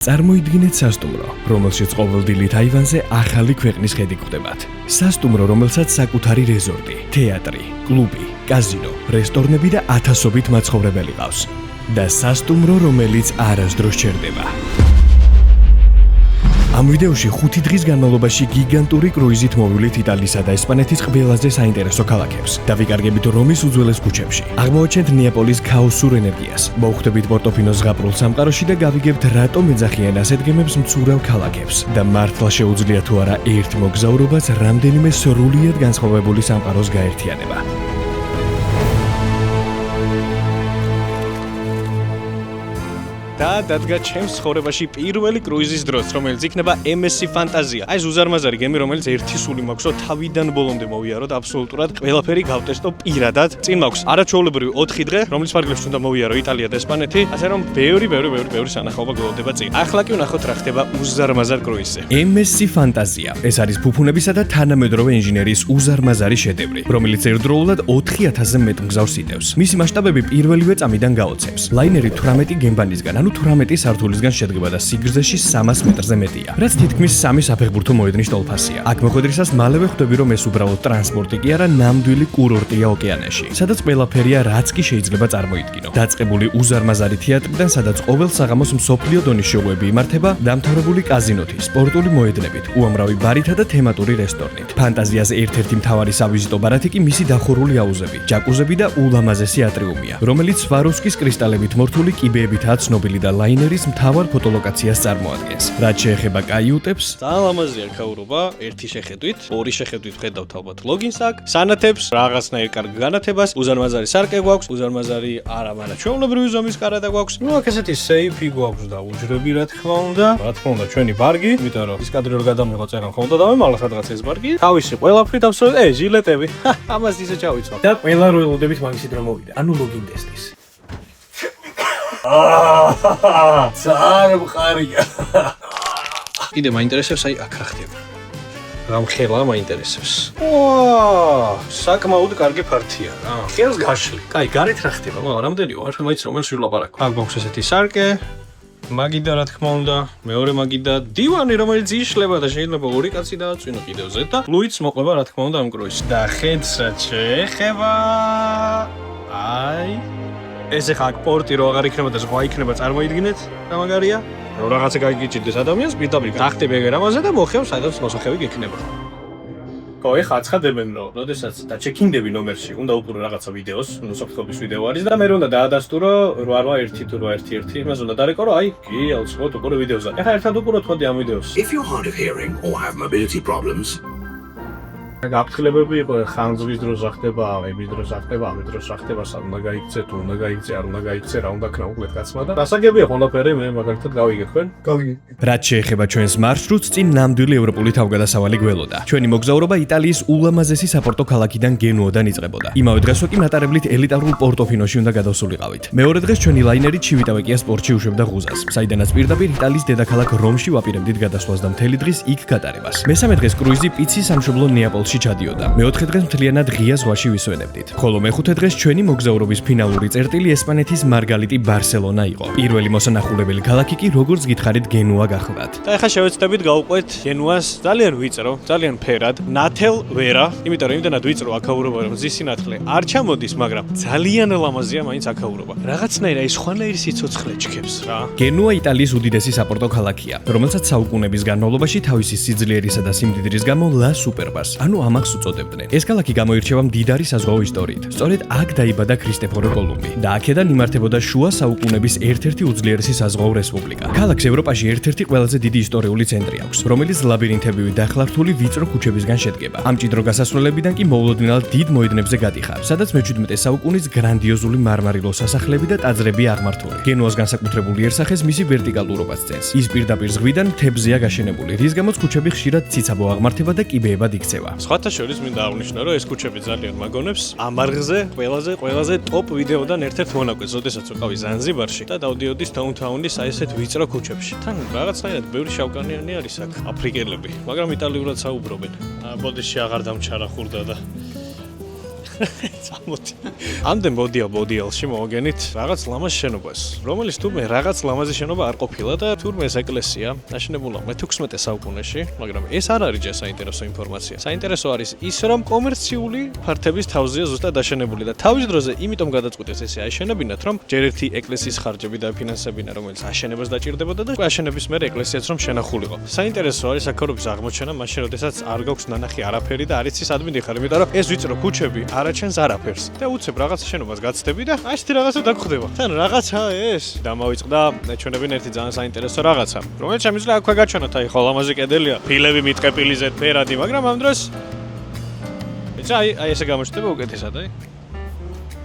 წარმოიდგინეთ სასტუმრო, რომელშიც ყოველდღიურად აივანზე ახალი ქვეყნის ხედი გვხვდებათ. სასტუმრო, რომელსაც საკუთარი რეზორტი, თეატრი, კლუბი, კაზინო, რესტორნები და ათასობით მაცხოვრებელი ყავს. და სასტუმრო, რომელიც არასდროს ჩერდება. ამ ვიდეოში 5 დღის განმავლობაში გიგანტური კრუიზით მოვივლით იტალიისა და ესპანეთის ყველაზე საინტერესო ქალაქებს. დავიკარგებით რომის უძველეს ქუჩებში. აღმოვაჩენთ ნეაპოლის ქაოსურ ენერგიას. მოვხვდებით პორტოფინოს ზღაპრულ სამყაროში და გავიგებთ რატომ ეძახიან ასეთ გემებს მცურავ ქალაქებს. და მართლა შეუძლია თუ არა ერთ მოგზაურობას რამდენიმე სრულიად განსხვავებული სამყაროს გაერთიანება. და დადგა ჩემს ცხოვრებაში პირველი კრუიზის დროს, რომელიც იქნება MSC Fantasia. აი ეს უზარმაზარი გემი, რომელიც ერთი სული მაქვს, რომ თავიდან ბოლომდე მოვიარო და აბსოლუტურად ყველაფერი გავტესტო პირადად. წინ მაქვს არაჩვეულებრივი 4 დღე, რომლის ფარგლებში უნდა მოვიარო იტალია და ესპანეთი, ასე რომ ბევრი სანახაობა გველოდება წინ. ახლა კი ვნახოთ რა ხდება უზარმაზარ კრუიზზე. MSC Fantasia. ეს არის ფუფუნებისა და თანამედროვე ინჟინერიის უზარმაზარი შედევრი, რომელიც ერთდროულად 4000-ზე მეტ მგზავრს იტევს. მისი მასშტაბები პირველივე წამიდან გაოცებს. ლაინერი 18 გემბანისგან, 18 სართულისგან შედგება და სიგრძეში 300 მეტრზე მეტია, რაც თითქმის 3 საფეხბურთო მოედნის ტოლფასია. აქ მოხვედრისას მალევე ხვდები, რომ ეს უბრალოდ ტრანსპორტი კი არა, ნამდვილი კურორტია ოკეანეში, სადაც ყველაფერია, რაც კი შეიძლება წარმოიდგინო. დაწყებული უზარმაზარი თეატრიდან, სადაც ყოველ საღამოს მსოფლიო დონის შოუები იმართება, დამთავრებული კაზინოთი, სპორტული მოედნებით, უამრავი ბარითა და თემატური რესტორნით. ფანტაზიაზე ერთ-ერთი მთავარი სავიზიტო ბარათი კი მისი დახურული აუზები, ჯაკუზები და ულამაზესი ატრიუმია, რომელიც სვაროვსკის კრისტალებით მორთული კიბეებითაა ცნობილი და ლაინერის მთავარ ფოტოლოკაციას წარმოადგენს. რაც შეეხება კაიუტებს, ძალიან ლამაზია ქაურობა, ერთი შეხედვით, ორი შეხედვით ხედავთ ალბათ ლოგინს აქ, სანათებს, რაღაცნაირ კარგ განათებას, უზარმაზარი სარკე გვაქვს, უზარმაზარი არამარაჩვეულებრივი ზომის კარადა გვაქვს. ნუ აქ ესეთი სეიფი გვაქვს და უჯრები რა თქმა უნდა. რა თქმა უნდა ჩვენი ბარგი, იმიტომ რომ ის კადრი რო გადამიღო წერან ხოლმე და დავემალე სადღაც ეს ბარგი. თავისი ყველაფრით აბსოლუტურად ჟილეტები. ამას ისე ჩავიცვალ. და ყველა რო ელოდებით მაგისი დრო მოვიდა. ანუ ლოგინ ტესტის. ძალიან მყარია. კიდე მაინტერესებს აი აქ რა ხდება. რამ ხელა მაინტერესებს. საკმაოდ კარგი ფართია რა. ხელს გაშლი. კაი, გარეთ რა ხდება? მაგრამ რამდენი ვარ? მაინც რომელს ვილაპარაკო. აქ გვაქვს ესეთი სარკე. მაგიდა რა თქმა უნდა, მეორე მაგიდა დივანი, რომელიც იშლება და შეიძლება ორი კაცი დააწვინო კიდევ ზედ და ლუიც მოყვება რა თქმა უნდა ამ კრუიზს. და ხედსაც შეეხება. აი ესე ხა პორტი რო აღარ იქნება და ზღვა იქნება, წარმოიდგინეთ რა მაგარია? რო რაღაცა გაიგიჭირდეს ადამიანს, პირდაპირ გახტები ეგ ამაზე და მოხევ სადაც მოსახევი გექნება. ხო, ეხა აცხადებენ რომ, როდესაც დაჩეკინდები ნომერში, უნდა უყურო რაღაცა ვიდეოს, ნუ საფრთხობის ვიდეო არის და მე უნდა დაადასტურო 881 თუ 811, იმას უნდა დარეკო რომ აი, კი, აუცილებლად უყურო ვიდეოს. ეხა ერთად უყუროთ ხოდი ამ ვიდეოს. If you're hard of hearing or have mobility problems, გაფრთხილებები იყო ხანძრის დროს ახდება, ამების დროს ახდება, ამის დროს ახდება, სად უნდა გაიქცე, თუ უნდა გაიქცე, არ უნდა გაიქცე, რა უნდა ქნა უყურეთ კაცმა და დასაგებია ყველაფერი, მე მაგალითად გავიგე თქვენ. რაც შეეხება ჩვენს მარშრუტს, წინ ნამდვილი ევროპული თავგადასავალი გველოდა. ჩვენი მოგზაურობა იტალიის ულამაზესი საპორტო ქალაქიდან გენუოდან იწყებოდა. იმავე დღესვე კი მატარებლით ელიტარულ პორტოფინოში უნდა გადავსულიყავით. მეორე დღეს ჩვენი ლაინერი ჩივიტავეკიას პორტში უშვებდა ღუზას, საიდანაც პირდაპირ იტალიის დედაქალაქ რომში ვაპირებდით გადასვლას და მთელი დღის იქ გატარებას. მესამე დღეს კრუიზი პიცის სამშობლო ნეაპოლში ჩადიოდა. მეოთხე დღეს მთლიანად ღია ზღვაში ვისვენებდით. ხოლო მეხუთე დღეს ჩვენი მოგზაურობის ფინალური წერტილი ესპანეთის მარგალიტი ბარსელონა იყო. პირველი მოსანახულებელი ქალაქი კი როგორც გითხარით გენუა გახლდათ. და ახლა შევეცდებით გავუყვეთ გენუას ძალიან ვიწრო, ძალიან ფერად, ნათელ ვერა, იმიტომ რომ იმდანად ვიწრო აქაურობა რომ ზის სინათლე არ ჩამოდის, მაგრამ ძალიან ლამაზია მაინც აქაურობა. რაღაცნაირად ის ხვანაირი სიცოცხლე ჩქებს რა. გენუა იტალიის უდიდესი საპორტო ქალაქია, რომელსაც საუკუნეების განმავლობაში თავისი სიძლიერისა და სიმდიდრის გამო ლა სუპერბას, ანუ ამას უწოდებდნენ. ეს ქალაქი გამოირჩევა მდიდარი საზღვაო ისტორიით. სწორედ აქ დაიბადა ქრისტეფორე კოლუმბი და აქედან იმართებოდა შუა საუკუნეების ერთ-ერთი უძლიერესი საზღვაო რესპუბლიკა. ქალაქს ევროპაში ერთ-ერთი ყველაზე დიდი ისტორიული ცენტრი აქვს, რომელიც ლაბირინთებივით დახლართული ვიწრო ქუჩებისგან შედგება. ამ მჭიდრო გასასვლელებიდან კი მოულოდნელად დიდ მოედნებზე გადიხარ, სადაც მე-17 საუკუნის გრანდიოზული მარმარილოს სასახლები და ტაძრები აღმართული. გენუას განსაკუთრებული იერსახეს მისი ვერტიკალურობაც წენს. ის პირდაპირ ზღვიდან მთებზეა გაშენებული, რის გამოც ქუჩები ხშირად ციცაბო აღმართება და კიბეებად იქცევა. სხვათა შორის მინდა აღვნიშნო, რომ ეს ქუჩები ძალიან მაგონებს. ამ არღზე ყველაზე ტოპ ვიდეოდან ერთ-ერთ მონაკვეთს, როდესაც ვიყავი ზანზიბარში და დავდიოდი სტაუნთაუნის აი ესეთ ვიწრო ქუჩებში. თან რაღაცნაირად ბევრი შავკანიანი არის აქ, აფრიკელები, მაგრამ იტალიურად საუბრობენ. ბოდიში აღარ დამჩარა ხურდა და წამოდი. ამდენ მოდიალში მოვაგენით რაღაც ლამაზ შენობას, რომელიც თურმე რაღაც ლამაზი შენობა არ ყოფილა და თურმე ეს ეკლესია აშენებულა მე-16 საუკუნეში, მაგრამ ეს არ არის ჯერ საინტერესო ინფორმაცია. საინტერესო არის ის, რომ კომერციული ფართების თავზეა ზუსტად აშენებული და თავის დროზე იმიტომ გადაწყვიტეს ესე აეშენებინათ, რომ ჯერ ერთი ეკლესიის ხარჯები დააფინანსებინა, რომელიც აშენებას დაჭირდებოდა და აშენების მერე ეკლესიაც რომ შენახულიყო. საინტერესო არის აქაურობის აღმოჩენა, მაშინ როდესაც არ გაქვს ნანახი არაფერი და არ იცის ადმინ დიხარ, იმიტომ რომ ეს ვიწრო ქუჩები არაჩენს არაფერს. და უცებ რაღაცა შენობას გაცდები და ასეთი რაღაცა დაგხვდება. თან რაღაცა ეს დამავიწყდა ჩვენებინ ერთი ძალიან საინტერესო რაღაცა, რომელიც შემიძლია აქვე გაჩვენოთ, აი ხო ლამაზი კედელია, ფილები მიტყეპილი ზედფერადი, მაგრამ ამ დროს ეცა აი ესე გამოჩნდება უკეთესად, აი.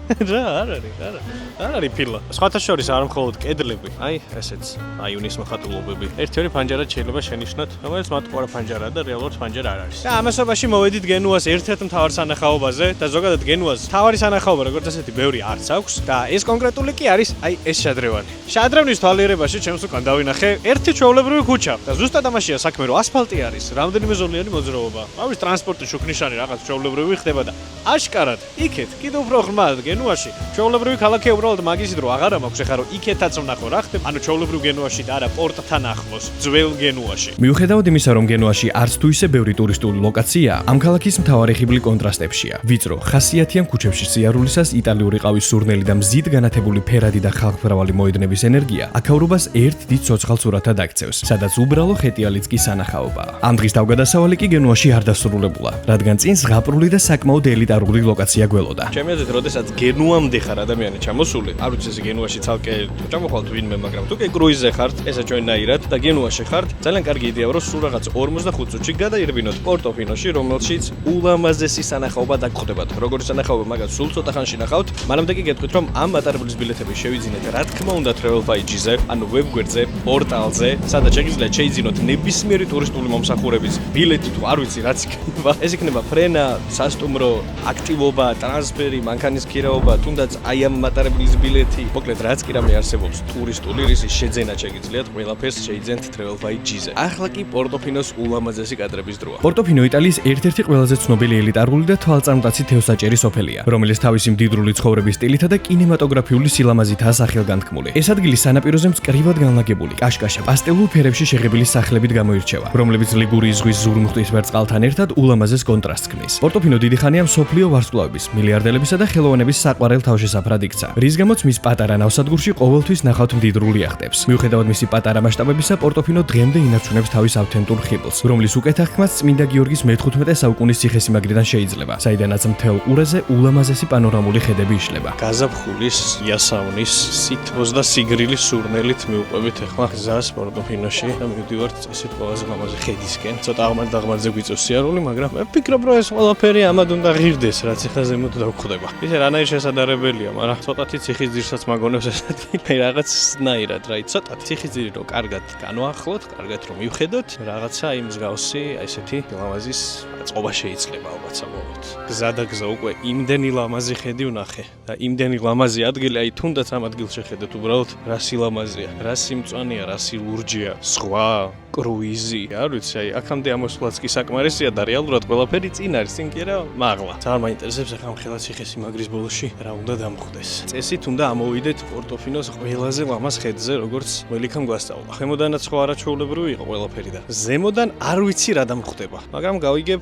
რა არ არის ფილა. სხვათა შორის არ მხოლოდ კედლები, აი ესეც, აიუნის მოხატულობები. ერთი-ორი ფანჯარა შეიძლება შენიშნოთ, რომელიც მარტო ფანჯარაა და რეალურად ფანჯარა არ არის. და ამასობაში მოვედით გენუას ერთ-ერთ მთავარ სანახაობაზე და ზოგადად გენუას მთავარი სანახაობა როგორც ასეთი ბევრი არც აქვს და ეს კონკრეტული კი არის აი ეს შადრევანი. შადრევნის თვალიერებაში ჩემს უკან დავინახე ერთი ჩვეულებრივი ქუჩა და ზუსტად ამაშია საქმე, რომ ასფალტი არის, რამდენიმე ზოლიანი მოძრაობა. ამის ტრანსპორტის შუქნიშანი რაღაც ჩვეულებრივი ხდება და აშკარად იქეთ კიდევ უფრო ღრმად გენუაში ჩვეულებრივი ქალაქი უბრალოდ მაგის დრო აღარა მაქვს ეხლა რომ იქეთაც ვნახო რა ხდება ანუ ჩვეულებრივ გენუაში და არა პორტთან ახლოს ძველ გენუაში მიუხედავად იმისა რომ გენუაში არც თუ ისე ბევრი ტურისტული ლოკაციაა ამ ქალაქის მთავარი ხიბლი კონტრასტებშია ვიწრო ხასიათიან ქუჩებში სიარულისას იტალიური ყავის სურნელი და მზით განათებული ფერადი და ხალხმრავალი მოედნების ენერგია აქაურობას ერთ დიდ ცოცხალ სურათად აქცევს სადაც უბრალო ხეტიალიც კი სანახაობაა ამ დღის თავგადასავალი კი გენუაში არ დასრულებულა რადგან წინ ზღაპრული და საკმაოდ ელიტარული ლოკაცია გველოდა ჩემი აზრით როდესაც გენუამდე ხარ ადამიანი ჩამოსული არ ვიცი ეს გენუაში ცალკე ჩამოხვალთ ვინმე მაგრამ თუ კი კრუიზზე ხართ ესა ჩვენნაირად და გენუაში ხართ ძალიან კარგი იდეაა რომ სულ რაღაც 45 წუთში გადაირბინოთ პორტოფინოში რომელშიც ულამაზესი სანახაობა დაგხვდებათ როგორც სანახაობა მაგას სულ ცოტა ხანში ნახავთ მანამდე კი გეტყვით რომ ამ მატარებლის ბილეთები შევიძინეთ რა თქმა უნდა Travel5G-ზე ანუ ვებგვერდზე პორტალზე სადაც შეგიძლიათ შეიძინოთ ნებისმიერი ტურისტული მომსახურების ბილეთი თუ არ ვიცი რაც იქნება ეს იქნება ფრენა სასტუმრო აქტივობა ტრანსფერი მანქანის ქირაობა თუნდაც აი ამ მატარებლის ბილეთი მოკლედ რაც კი რამე არსებობს ტურისტული რისის შეძენა შეგიძლიათ ყველაფერს შეიძენთ Travel5G-ზე ახლა კი პორტოფინოს ულამაზესი კადრების დროა პორტოფინო იტალიის ერთ-ერთი ყველაზე ცნობილი ელიტარული და თვალწარმტაცი თევზაჭერის სოფელია რომელიც თავისი მდიდრული ცხოვრების სტილითა და კინემატოგრაფიული სილამაზითაა სახელგანთქმული ეს ადგილი სანაპიროზე მწკრივად განლაგებული კაშკაშა პასტელურ ფერებში შეღებილი სახლებით გამოირჩევა რომლებიც ლიგურიის ზღვის ზურმუხტის ვერწყალთან ერთად ულამაზეს კონტრასტს ქმნის პორტოფინო დიდი ხანია მსოფლიო ვარსკვლავების მილიარდელებისა და ხელოვანების საყვარელ თავშესაფრად იქცა რის გამოც მის პატარა ნავსადგურში ყოველთვის ნახავთ მდიდრული იახტებს მიუხედავად მისი პატარა მასშტაბებისა პორტოფინო დღემდე ინარჩუნებს თავის ავთენტურ ხიბლს რომლის უკეთახმაც წმინდა გიორგის მე-15 საუკუნის ციხესიმაგრიდან შეიძლება საიდანაც მთელ ყურეზე ულამაზესი პანორამული ხედები იშლება გაზაფხულის იასავნის სითბოს და სიგრილის სურნელით მიუყვებით ახლა გზას პორტოფინოში და მივდივართ ესეთ ყველაზე ლამაზი ხედისკენ ცოტა აღმარ-დაღმარზე გვიწევს სიარული მაგრამ მე ვფიქრობ რომ ეს ყველაფერი ამად უნდა ღირდეს რაც ახლა ზემოთ დავხვდება ისე რანაირ შესაძლებელია მაგრამ ცოტათი ციხის ძირსაც მაგონებს ეს ადგილი რაღაცნაირად რა იცი ცოტათი ციხის ძირი რომ კარგად განვახლოთ კარგად რომ მივხედოთ რაღაცა იმ მსგავსი ესეთი ლამაზის წყობა შეიძლება ალბათ საბოლოოდ გზა და გზა უკვე იმდენი ლამაზი ხედი ვნახე და იმდენი ლამაზი ადგილი აი თუნდაც ამ ადგილს შეხედეთ უბრალოდ რა სილამაზია რა სიმწვანეა რა სილურჯია სხვა კრუიზი არ ვიცი აი აქამდე ამოსვლაც კი საკმარისია და რეალურად ყველაფერი წინ არის წინ კი არა მაღლა ძალიან მაინტერესებს ახლა ამ ხელა ციხესიმაგრის ბოლოში რა უნდა დამხვდეს წესით უნდა ამოვიდეთ პორტოფინოს ყველაზე ლამაზ ხედზე როგორც ველიქამ გვასწავლა ხემოდანაც ხო არაჩვეულებრივი იყო ყველაფერი და ზემოდან არ ვიცი რა დამხვდება მაგრამ გავიგებ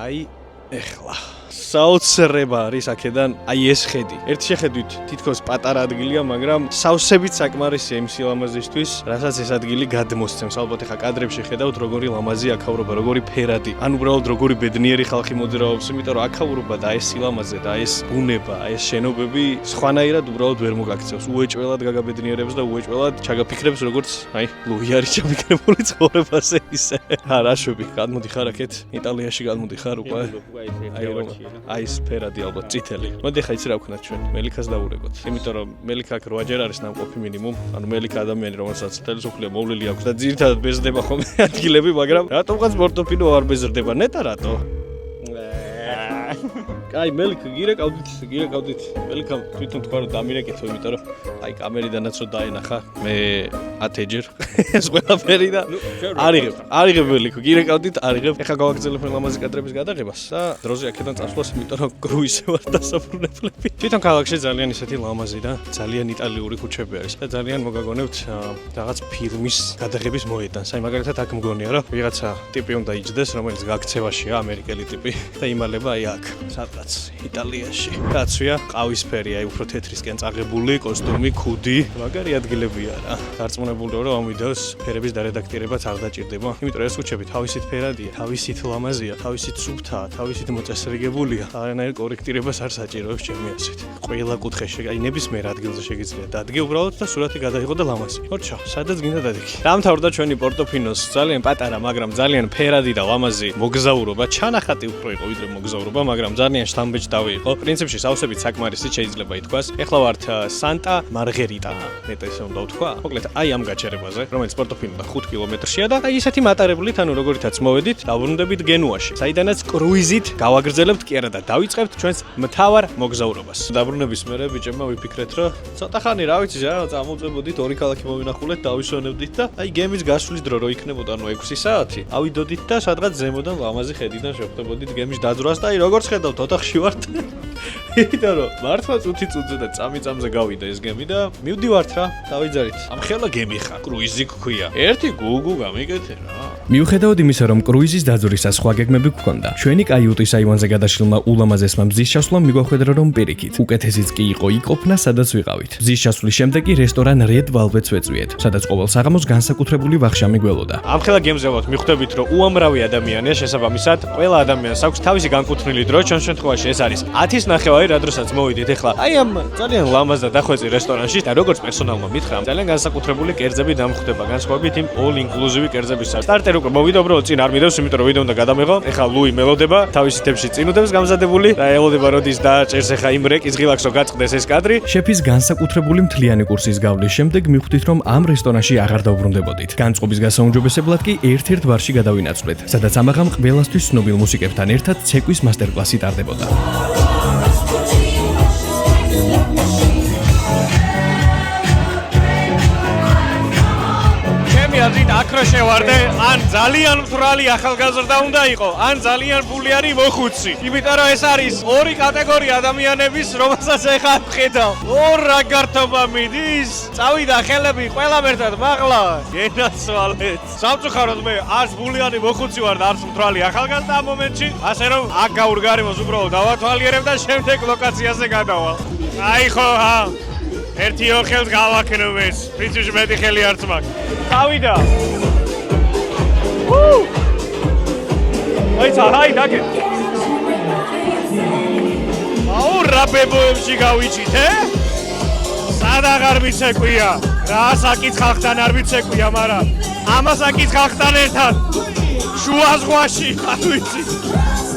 აი ეხლა საოცრება არის აქედან აი ეს ხედი ერთ შეხედვით თითქოს პატარა ადგილია მაგრამ სავსებით საკმარისია იმ სილამაზისთვის რასაც ეს ადგილი გადმოსცემს ალბათ ახლა კადრებში ხედავთ როგორი ლამაზი აქაურობა როგორი ფერადი ან უბრალოდ როგორი ბედნიერი ხალხი მოძრაობს იმიტომ რომ აქაურობა და ეს სილამაზე და ეს ბუნება ეს შენობები სხვანაირად უბრალოდ ვერ მოგაქცევს უეჭველად გაგაბედნიერებს და უეჭველად ჩაგაფიქრებს როგორც აი ლუი არის ჩაფიქრებული ცხოვრებაზე ისე რა შვები გადმოდიხარ აქეთ იტალიაში გადმოდიხარ უკვე აი რომ აი ეს ფერადი ალბათ წითელი. მოდი ხა იცი რა ვქნათ ჩვენ მელიქას დავურეკოთ. იმიტომ რომ მელიქა აქ 8 ჯერ არის ნამყოფი მინიმუმ. ანუ მელიქა ადამიანი რომელსაც თელესოფლია მოვლილი აქვს და ძირითადად ბეზდება ხოლმე ადგილები, მაგრამ რატომღაც პორტოფინო არ ბეზრდება ნეტა რატო? აი მელიქ გირეკავდით მელიქამ თვითონ თქვა რომ დამირეკეთო იმიტომ რომ აი კამერიდანაც რო დაენახა მე 10 ჯერ ეს ყველაფერი და არიღებ მელიქ გირეკავდით არიღებ ეხა გავაგრძელებთ ლამაზი კადრების გადაღებას და დროზე აქედან წასვლას იმიტომ რომ კრუიზზე ვარ დასაბრუნებლები თვითონ ქალაქში ძალიან ისეთი ლამაზი და ძალიან იტალიური ქუჩები არის და ძალიან მოგაგონებთ რაღაც ფილმის გადაღების მოედანს აი მაგალითად აქ მგონია რომ ვიღაცა ტიპი უნდა იჯდეს რომელიც გაქცევაშია ამერიკელი ტიპი და იმალება აი აქ სადღაც იტალიაში კაცია ყავისფერი აი უფრო თეთრისკენ წაღებული კოსტუმი ქუდი მაგარი ადგილებია რა დარწმუნებულიო რომ ამ ვიდეოს ფერების დარედაქტირებაც არ დაჭირდება იმიტომ რომ ეს ქუჩები თავისით ფერადია თავისით ლამაზია თავისით სუფთაა თავისით მოწესრიგებულია არანაირ კორექტირებას არ საჭიროებს ჩემი ასეთ ყველა კუთხეში აი ნებისმიერ ადგილზე შეგიძლია დადგე უბრალოდ და სურათი გადაიღო და ლამაზი ოჩა სადაც გინდა დადიქი დამთავრდა ჩვენი პორტოფინოს ძალიან პატარა მაგრამ ძალიან ფერადი და ლამაზი მოგზაურობა ჩანახატი უფრო იყო ვიდრე მოგზაურობა მაგრამ ძალიან შთამბეჭდავი იყო პრინციპში სავსებით საკმარისი შეიძლება ითქვას ეხლა ვართ სანტა მარგერიტა მეტად ისე უნდა ვთქვა მოკლედ აი ამ გაჩერებაზე რომელიც პორტოფინოდან 5 კილომეტრშია და აი ისეთი მატარებლით ანუ როგორითაც მოვედით დაბრუნდებით გენუაში საიდანაც კრუიზით გავაგრძელებთ კი არა და დავიწყებთ ჩვენს მთავარ მოგზაურობას დაბრუნების მერე ბიჭებმა ვიფიქრეთ რომ ცოტა ხანი რა ვიცი რა წამოვწებოდით ორი ქალაქი მოვინახულეთ დავისვენებდით და აი გემის გასვლის დრო რო იქნებოდა ანუ 6 საათი ავიდოდით და სადღაც ზემოდან ლამაზი ხედიდან შევხვდებოდით გემის დაძვრას და აი როგორც ხედავთ ოთახში ვართ იმიტომ რომ მართლა წუთი-წუთზე და წამი-წამზე გავიდა ეს გემი და მივდივართ რა დავიძარით ამ ხელა გემი ხა კრუიზი გქვია ერთი გუგუ გამიკეთე რა მიუხედავად იმისა რომ კრუიზის დაძვრისას სხვა გეგმები გქონდა ჩვენი კაიუტის აივანზე გადაშლილმა ულამაზესმა მზის ჩასვლამ მიგვახვედრა რომ პირიქით უკეთესიც კი იყო იყოფნა სადაც ვიყავით მზის ჩასვლის შემდეგ კი რესტორან Red Velvet-ს ვეწვიეთ სადაც ყოველ საღამოს განსაკუთრებული ვახშამი გველოდა ამ ხელა გემზე ვართ მიხვდებით რომ უამრავი ადამიანია შესაბამისად ყველა ადამიანს აქვს თავისი განკუთვნილი დრო ჩვენ შემთხვევაში ეს არის 10-ის ნახევარი რა დროსაც მოვიდით ეხლა აი ამ ძალიან ლამაზ და დახვეწი რესტორანში და როგორც პერსონალმა მითხრა ძალიან განსაკუთრებული კერძები დამხვდება განსხვავებით იმ all inclusive კერძებისა სტარტერ უკვე მოვიდა უბრალოდ წინ არ მიდევს იმიტომ რომ ვიდეო უნდა გადამეღო ეხლა ლუი მელოდება თავისი თებში წინ უდევს გამზადებული და ელოდება როდის დააჭერს ეხლა იმ რეკის ღილაკს რომ გაწყდეს ეს კადრი შეფის განსაკუთრებული მთლიანი კურსის გავლის შემდეგ მივხვდით რომ ამ რესტორანში აღარ დავბრუნდებოდით განწყობის გასაუმჯობესებლად კი ერთ-ერთ ბარში გადავინაცვლეთ სადაც ამაღამ ყველასთვის ცნობილ მუსიკებთან ერთად ცეკვის მასტერკლასი ტარდებოდა აზრით აქრო შევარდე ან ძალიან მთვრალი ახალგაზრდა უნდა იყო ან ძალიან ფულიანი მოხუცი იმიტომ რომ ეს არის ორი კატეგორია ადამიანების რომელსაც ეხლა ვხედავ ორ რა გართობა მიდის წავიდა ხელები ყველამ ერთად მაღლა გენაცვალეთ სამწუხაროდ მე არც ფულიანი მოხუცი ვარ და არც მთვრალი ახალგაზრდა ამ მომენტში ასე რომ აქ გაურგარემოს უბრალოდ დავათვალიერებ და შემდეგ ლოკაციაზე გადავალ აი ხო ერთი ოხელს გავაქნევ ეს პრინციპში მეტი ხელი არც მაქვს წავიდა აი დაგე აუ რა ბებოებში გავიჭით სად აღარ ვიცეკვია რა საკითხ ხალხთან არ ვიცეკვია მაგრამ ამას აკითხ ხალხთან ერთად შუა ზღვაში არ ვიცი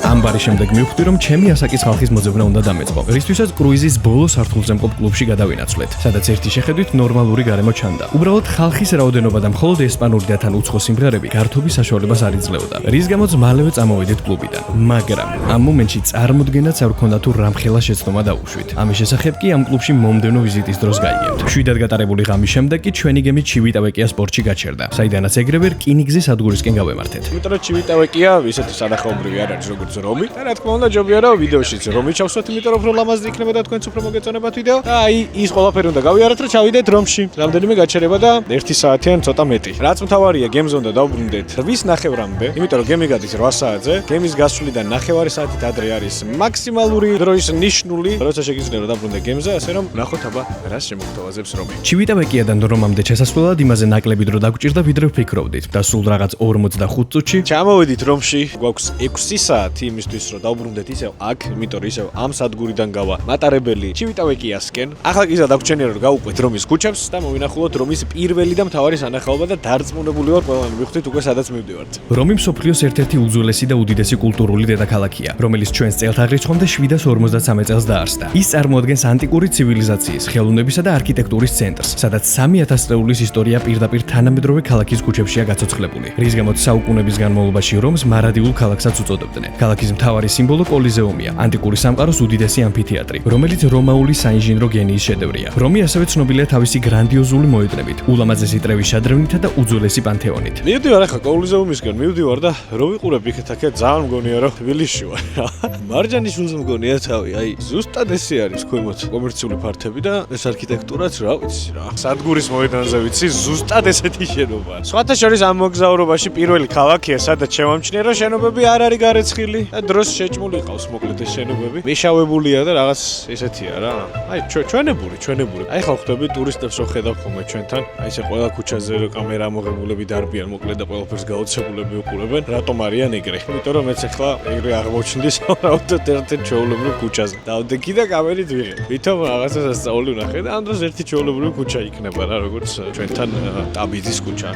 ამ ბარის შემდეგ მივხვდი რომ ჩემი ასაკის ხალხის მოძებნა უნდა დამეწყო. რისთვისაც კრუიზის ბოლო სართულზე მყოფ კლუბში გადავინაცვლეთ, სადაც ერთი შეხედვით ნორმალური გარემო ჩანდა. უბრალოდ ხალხის რაოდენობა და მხოლოდ ესპანური და თან უცხო სიმღერები გართობის საშუალებას არ იძლეოდა. რის გამოც მალევე წამოვედით კლუბიდან. მაგრამ ამ მომენტში წარმოდგენაც არ ჰქონდა თუ რამხელა შეცდომა დაუშვით. ამის შესახებ კი ამ კლუბში მომდევნო ვიზიტის დროს გაიგებთ. შვიდად გატარებული ღამის შემდეგ კი ჩვენი გემი ჩივიტავეკია სპორტში გაჩერდა, საიდანაც ეგრევე რკინიგზის სადგურისკენ გავემართეთ. იმიტომ რომ ჩივიტავეკია ისეთი სანახაობრივი არ არის როგორც რომი. და რა თქმა უნდა ჯობია რომ ვიდეოშიც რომი ჩავსვათ, იმიტომ რომ უფრო ლამაზი იქნება და თქვენც უფრო მოგეწონებათ ვიდეო. და აი ის ყველაფერი უნდა გავიარეთ რომ ჩავიდეთ რომში. რამდენიმე გაჩერება და 1 საათი ან ცოტა მეტი. რაც მთავარია გემზე უნდა დავბრუნდეთ 8:30-მდე, იმიტომ რომ გემი გადის 8 საათზე. გემის გასვლიდან 9 საათით ადრე არის მაქსიმალური დროის ნიშნული, როცა შეგიძლია რომ დაბრუნდე გემზე, ასე რომ ნახოთ აბა რას შემოგთავაზებს რომი. ჩივიტავეკიიდან რომამდე შესასვლელად იმაზე ნაკლები დრო დაგვჭირდა ვიდრე ვფიქრობდით და სულ რაღაც 45 წუთში ჩამოვედით რომში. გვაქვს 6 საათი იმისთვის რომ დავბრუნდეთ ისევ აქ, იმიტომ რომ ისევ ამ სადგურიდან გავა მატარებელი ჩივიტავეკიასკენ. ახლა კი გადაგჩენია რომ გავუყვეთ რომის ქუჩებს და მოვინახულოთ რომის პირველი და მთავარი სანახაობა და დარწმუნებული ვარ ყველანი მივხვდით უკვე სადაც მივდივართ. რომი მსოფლიოს ერთ-ერთი უძველესი და უდიდესი კულტურული დედაქალაქია, რომელიც ჩვენს წელთაღრიცხვამდე 753 წელს დაარსდა. ის წარმოადგენს ანტიკური ცივილიზაციის, ხელოვნებისა და არქიტექტურის ცენტრს, სადაც 3000 წლეულის ისტორია პირდაპირ თანამედროვე ქალაქის ქუჩებშია გაცოცხლებული, რის გამოც საუკუნე საუკუნეების განმავლობაში რომს მარადილულ ქალაქსაც უწოდებდნენ. ქალაქის მთავარი სიმბოლო კოლიზეუმია, ანტიკური სამყაროს უდიდესი ამფითეატრი, რომელიც რომაული საინჟინრო გენიის შედევრია. რომი ასევე ცნობილია თავისი გრანდიოზული მოედნებით, ულამაზესი ტრევის შადრევნითა და უძველესი პანთეონით. მივდივარ ახლა კოლიზეუმისგან, მივდივარ და რო ვიყურებ იქეთ-აქეთ ძალიან მგონია რომ თბილისში ვარ. მარჯანის უზო მგონია თავი, აი ზუსტად ესე არის ქვემოთ კომერციული ფართები და ეს არქიტექტურაც რა ვიცი რა. სადგურის მოედანზე ვიცი ზუსტად ესეთი შენობა. სხვათა შორის ამ მოგზაურობაში პირველი ქალაქია, სადაც შევამჩნიე რომ შენობები არ არის გარეცხილი და დროს შეჭმული ყავს მოკლედ ეს შენობები. მიშავებულია და რაღაც ესეთია რა. აი ჩვენებური. აი ხალხ ხვდები ტურისტებს რო ხედავ ხოლმე ჩვენთან. აი ესე ყველა ქუჩაზე კამერა ამოღებულები დარბიან მოკლედ და ყველაფერს გაოცებულები უყურებენ. რატომ არიან ეგრე? იმიტომ რომ მეც ახლა ეგრე აღმოჩნდი საერთოდ ერთ-ერთ ჩვეულებრივ ქუჩაზე. დავდექი და კამერით ვიღებ. ვითომ რაღაცა სასწაული ვნახე და ამ დროს ერთი ჩვეულებრივი ქუჩა იქნება რა, როგორც ჩვენთან ტაბიძის ქუჩა,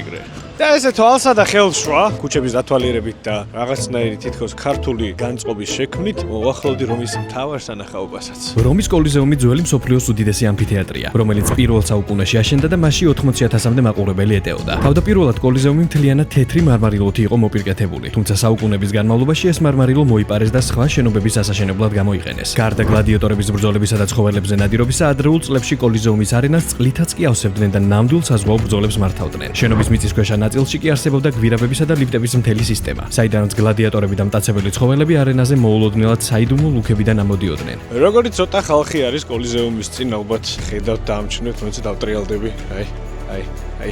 ეგრე. და ესე თვალსა და ხელშვა ქუჩების დათვალიერებით და რაღაცნაირი თითქოს ქართული განწყობის შექმნით მოახალდი რომის მთავარ სანახაობასაც. რომის კოლიზეუმი ძველი მსოფლიოს უდიდესი ამფითეატრია, რომელიც პირველ საუკუნეში აშენდა და მასში 80,000-მდე მაყურებელი ეტეოდა. თავდაპირველად კოლიზეუმი მთლიანად თეთრი მარმარილოთი იყო მოპირკეთებული, თუმცა საუკუნეების განმავლობაში ეს მარმარილო მოიპარეს და სხვა შენობების ასაშენებლად გამოიყენეს. გარდა გლადიატორების ბრძოლებისა და ცხოველებზე ნადირობისა, ადრეულ წლებში კოლიზეუმის არენას წყლითაც კი ავსებდნენ და ნამდვილ საზღვაო ბრძოლებს მართავდნენ. შენობის მიწისქვეშა ნაწილში კი არსებობდა გვირაბებისა და ლიფტების მთელი სისტემა, საიდანაც გლადიატორები და მტაცებელი ცხოველები არენაზე მოულოდნელად საიდუმლო ლუქებიდან ამოდიოდნენ. როგორი ცოტა ხალხი არის კოლიზეუმის წინ, ალბათ ხედავთ და ამჩნევთ, თუმცა დავტრიალდები. აი.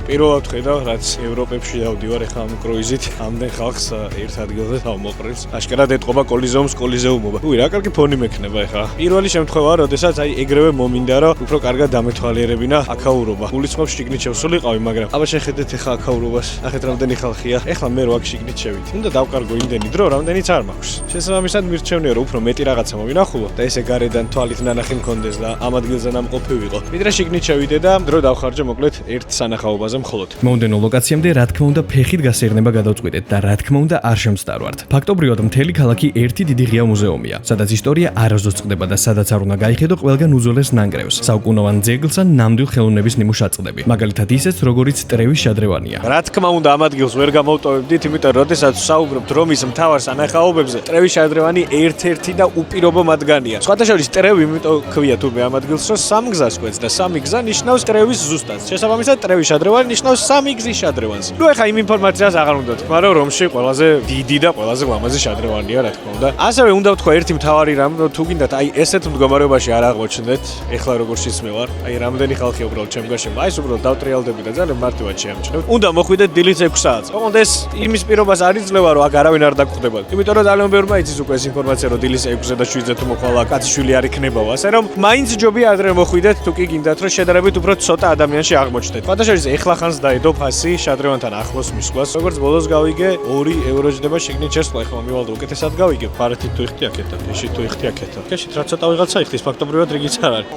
პირველად ხედავ, რაც ევროპებში დავდივარ ახლა ამ კრუიზით, ამდენ ხალხს ერთ ადგილზე თავმოყრებს. აშკარად ეტყობა კოლიზეუმს კოლიზეუმობა. უი, რა კარგი ფონი მექნება ახლა. პირველი შემთხვევაა, როდესაც აი ეგრევე მომინდა, რომ უფრო კარგად დამეთვალიერებინა აქაურობა. გულისხმობს შიგნით შევსულიყავი, მაგრამ აბა შეხედეთ ახლა აქაურობას. ნახეთ რამდენი ხალხია. ახლა მე რო აქ შიგნით შევიდე. უნდა დავკარგო იმდენი დრო, რამდენიც არ მაქვს. შესაბამისად მირჩევნია, რომ უფრო მეტი რაღაცა მოვინახულო და ესე გარედან თვალით ნანახი მქონდეს და ამ ადგილზე ნამყოფი ვიყო. ვიდრე შიგნით შევიდე და დრო დავხარჯე მოკლედ ერთ სანახაობაზე. მომდენო ლოკაციამდე რა თქმა უნდა ფეხით გასერნება გადავწყვიტეთ და რა თქმა უნდა არ შემსტარვართ. ფაქტობრივად მთელი ქალაქი ერთი დიდი ღია მუზეუმია, სადაც ისტორია არასდროს წყდება და სადაც არ უნდა გაიხედო ყველგან უძველეს ნანგრევს, საუკუნოვან ძეგლს ან ნამდვილ ხელოვნების ნიმუშს აწყდები. მაგალითად ისეც, როგორიც ტრევის შადრევანია. რა თქმა უნდა ამ ადგილს ვერ გამოვტოვებდით, იმიტომ რომ როდესაც ვსაუბრობთ რომის მთავარ სანახაობებზე, ტრევის შადრევანი ერთ-ერთი და უპირობო მათგანია. სხვათა შორის ტრევი იმიტომ ქვია თურმე ამ ადგილს, რომ სამ გზას კვეთს და სამი გზა ნიშნავს ტრევის ზუსტად. შესაბამისად ტრევის შადრევანი ნიშნავს სამი გზის შადრევანს. ნუ ეხა იმ ინფორმაციას აღარ უნდა თქვა, რომ რომში ყველაზე დიდი და ყველაზე ლამაზი შადრევანია, რა თქმა უნდა. ასევე უნდა ვთქვა ერთი მთავარი რამ, რომ თუ გინდათ აი ესეთ მდგომარეობაში არ აღმოჩნდეთ, ეხლა როგორ შეცმე ვარ, აი რამდენი ხალხი უბრალოდ ჩემ გაშენდა, აი ეს უბრალოდ დავტრიალდები და ძალიან მარტივად შეამჩნევთ. უნდა მოხვიდეთ დილის 6 საათს. ოღონდ ეს იმის პირობას არ იძლევა, რომ აქ არავინ არ დაგვხვდებათ. იმიტომ რომ ძალიან ბევრმა იცის უკვე ეს ინფორმაცია, რომ დილის 6-ზე და 7-ზე თუ მოხვალა კაციშვილი არ იქნებაო, ასე რომ მაინც ჯობია ადრე მოხვიდეთ, თუ კი გინდათ, რომ შედარებით უფრო ცოტა ადამიანში აღმოჩნდეთ. ფათაშორის ეხლა ხანს დაედო ფასი შადრევანთან ახლოს მისვლას. როგორც ბოლოს გავიგე 2 ევრო ჯდება შიგნით შესვლა. ეხლა მივალდა უკეთესად გავიგე. ფარეთით თუ იხდი აქეთან, ეში თუ იხდი აქეთან. კეშით რა ცოტა ვიღაცა იხდის, ფაქტობრივად რიგიც არ არის.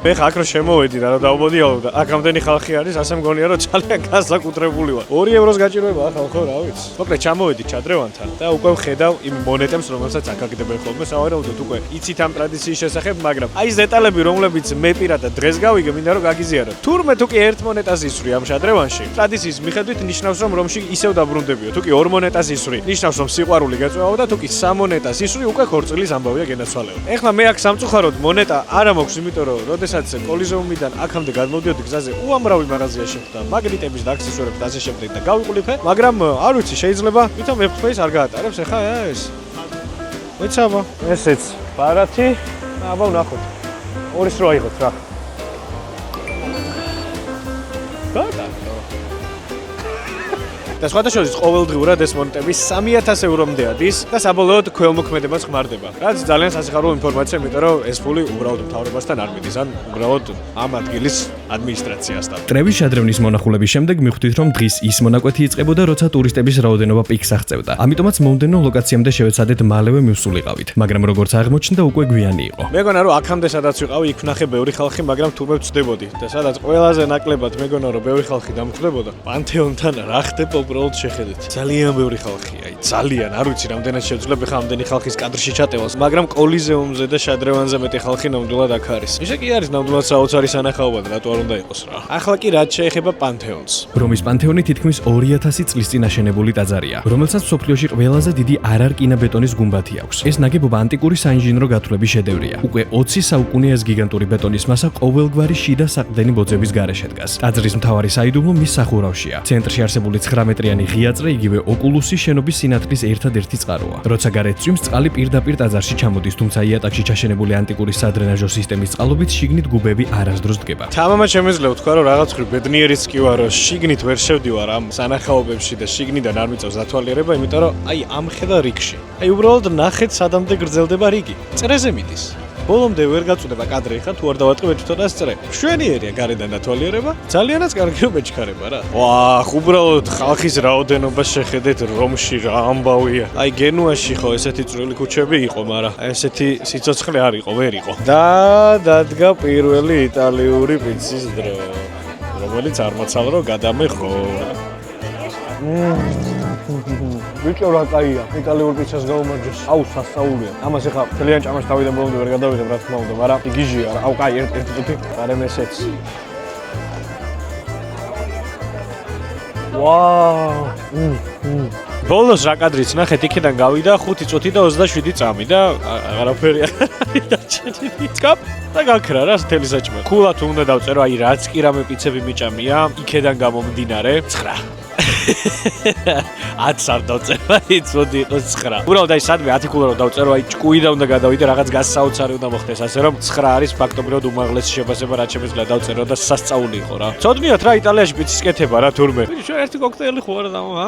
მე ხა აქ რო შემოვედი და რა დავმოდიალო და აქ ამდენი ხალხი არის, ასე მგონია რომ ძალიან განსაკუთრებული ვარ. 2 ევროს გაჭირვება ხალხო, რა ვიცი. მოკლედ ჩამოვედი შადრევანთან და უკვე ვხედავ იმ მონეტებს, რომელსაც აკაკდებენ ხოლმე. სავარაუდოდ უკვე იცით ამ ტრადიციის შესახებ, მაგრამ აი ეს დეტალები, რომლებიც მე პირადად დღეს გავიგე, მინდა რომ გაგიზიაროთ. თურმე თუ კი ერთ მონეტას ისვრი ამ შადრევანში, ტრადიციის მიხედვით ნიშნავს რომ რომში ისევ დაბრუნდებიო. თუ კი 2 მონეტას ისვრი, ნიშნავს რომ სიყვარული გეწევაო და თუ კი 3 მონეტას ისვრი, უკვე ხორცილის ამბავია გენაცვალეო. ეხლა მე აქ სამწუხაროდ მონეტა არა მაქვს, იმიტომ რომ როდესაც კოლიზეუმიდან აქამდე გადმოვდიოდი გზაზე უამრავი მაღაზია შეხვდა, მაგნიტების და აქსესუარების და ასე შემდეგ და გავიყოლიფე, მაგრამ არ ვიცი, შეიძლება ვითომ ვებსფეის არ გაატარებს ახლა ეს. ვიცაბა, ესეც ბარათი, აბა ვნახოთ. 2 სრო აიღოთ რა. და სხვათა შორის ყოველდღიურად ეს მონეტები 3000 ევრომდე ადის და საბოლოოდ ქველმოქმედებაც ხმარდება. რაც ძალიან სასიხარულო ინფორმაცია, იმიტომ რომ ეს ფული უბრალოდ მთავრობასთან არ მიდის, ან უბრალოდ ამ ადგილის ადმინისტრაციასთან. ტრევის შადრევნის მონახულების შემდეგ მიხვდით, რომ დღის ის მონაკვეთი იწყებოდა, როცა ტურისტების რაოდენობა პიკს აღწევდა. ამიტომაც მომდენო ლოკაციამდე შევეცადეთ მალევე მივსულიყავით, მაგრამ როგორც აღმოჩნდა, უკვე გვიანი იყო. მეგონა რომ აქამდე სადაც ვიყავი, იქ ვნახე ბევრი ხალხი, მაგრამ თურმე ვწდებოდი და სადაც ყველაზე ნაკლებად მეგონა რომ ბევრი ხალხი დამკვდებოდა, პანთეონთან რა ხდება უბრალოდ შეხედეთ. ძალიან ბევრი ხალხია, ძალიან, არ ვიცი რამდენად შევძლებ ხა ამდენი ხალხის კადრში ჩატევას, მაგრამ კოლიზეუმზე და შადრევანზე მეტი ხალხი ნამდვილად აქ არის. ისე კი არის ნამდვილად საოცარი სანახაობა და რატო არ უნდა იყოს რა. ახლა კი რაც შეეხება პანთეონს. რომის პანთეონი თითქმის 2000 წლის წინ აშენებული ტაძარია, რომელსაც მსოფლიოში ყველაზე დიდი არარკინაბეტონის გუმბათი აქვს. ეს ნაგებობა ანტიკური საინჟინრო გათვლების შედევრია. უკვე 20 საუკუნეა ეს გიგანტური ბეტონის მასა ყოველგვარი შიდა საყრდენი ბოძების გარეშე დგას. ტაძრის მთავარი საიდუმლო მის სახურავშია. ცენტრში არსებული 9 მეტრიანი ღია წრე იგივე ოკულუსის შენობის სინათლის ერთადერთი წყაროა. როცა გარეთ წვიმს, წყალი პირდაპირ ტაძარში ჩამოდის, თუმცა იატაკში ჩაშენებული ანტიკური სადრენაჟო სისტემის წყალობით შიგნით გუბები არასდროს დგება. თამამად შემეძლო ვთქვა, რომ რაღაც ხრი ბედნიერიც კი ვარ, რომ შიგნით ვერ შევდივარ ამ სანახაობებში და შიგნიდან არ მიწევს დათვალიერება, იმიტომ რომ აი ამ ხედა რიგში. აი უბრალოდ ნახეთ სადამდე გრძელდება რიგი. წრეზე მიდის. ბოლომდე ვერ გაწუდება კადრი ხა თუ არ დავატყევ თვითონაც წრე. მშვენიერია გარედან დათვალიერება, ძალიანაც კარგი რომ მეჩქარება რა. ვაახ, უბრალოდ ხალხის რაოდენობა შეხედეთ რომში რა ამბავია. აი გენუაში ხო ესეთი წვრილი ქუჩები იყო, მაგრამ ესეთი სიცოცხლე არ იყო, ვერ იყო. და დადგა პირველი იტალიური პიცის დრო, რომელიც არ მოცალ რომ გადამეხო. ბიჭო რა კაია, იტალიური პიცას გაუმარჯოს. აუ სასწაულია. ამას ეხა ძალიან ჭამაში თავიდან ბოლომდე ვერ გადავიღებ რა თქმა უნდა, მაგრამ იგიჟია რა. აუ კაი, ერთი წუთი გარემე ესეც. ვაუ. ბოლოს რა კადრიც ნახეთ, იქიდან გავიდა 5 წუთი და 27 წამი და აღარაფერი არის დაჩენილი. სკაპ და გაქრა რა თელი საჭმელი. ქულად უნდა დავწერო, აი რაც კი რამე პიცები მიჭამია, იქიდან გამომდინარე 9. 10 არ დავწერა, იცოდი იყოს 9. უბრალოდ აი სადმე 10 ქულა რომ დავწერო, აი ჭკუიდან უნდა გადავიდე, რაღაც გასაოცარი უნდა მოხდეს, ასე რომ 9 არის ფაქტობრივად უმაღლესი შეფასება, რაც შემიძლია დავწერო და სასწაული იყო რა. ცოდნიათ რა იტალიაში პიცის კეთება რა თურმე. ჩვენ ერთი კოქტეილი ხო არა დამა?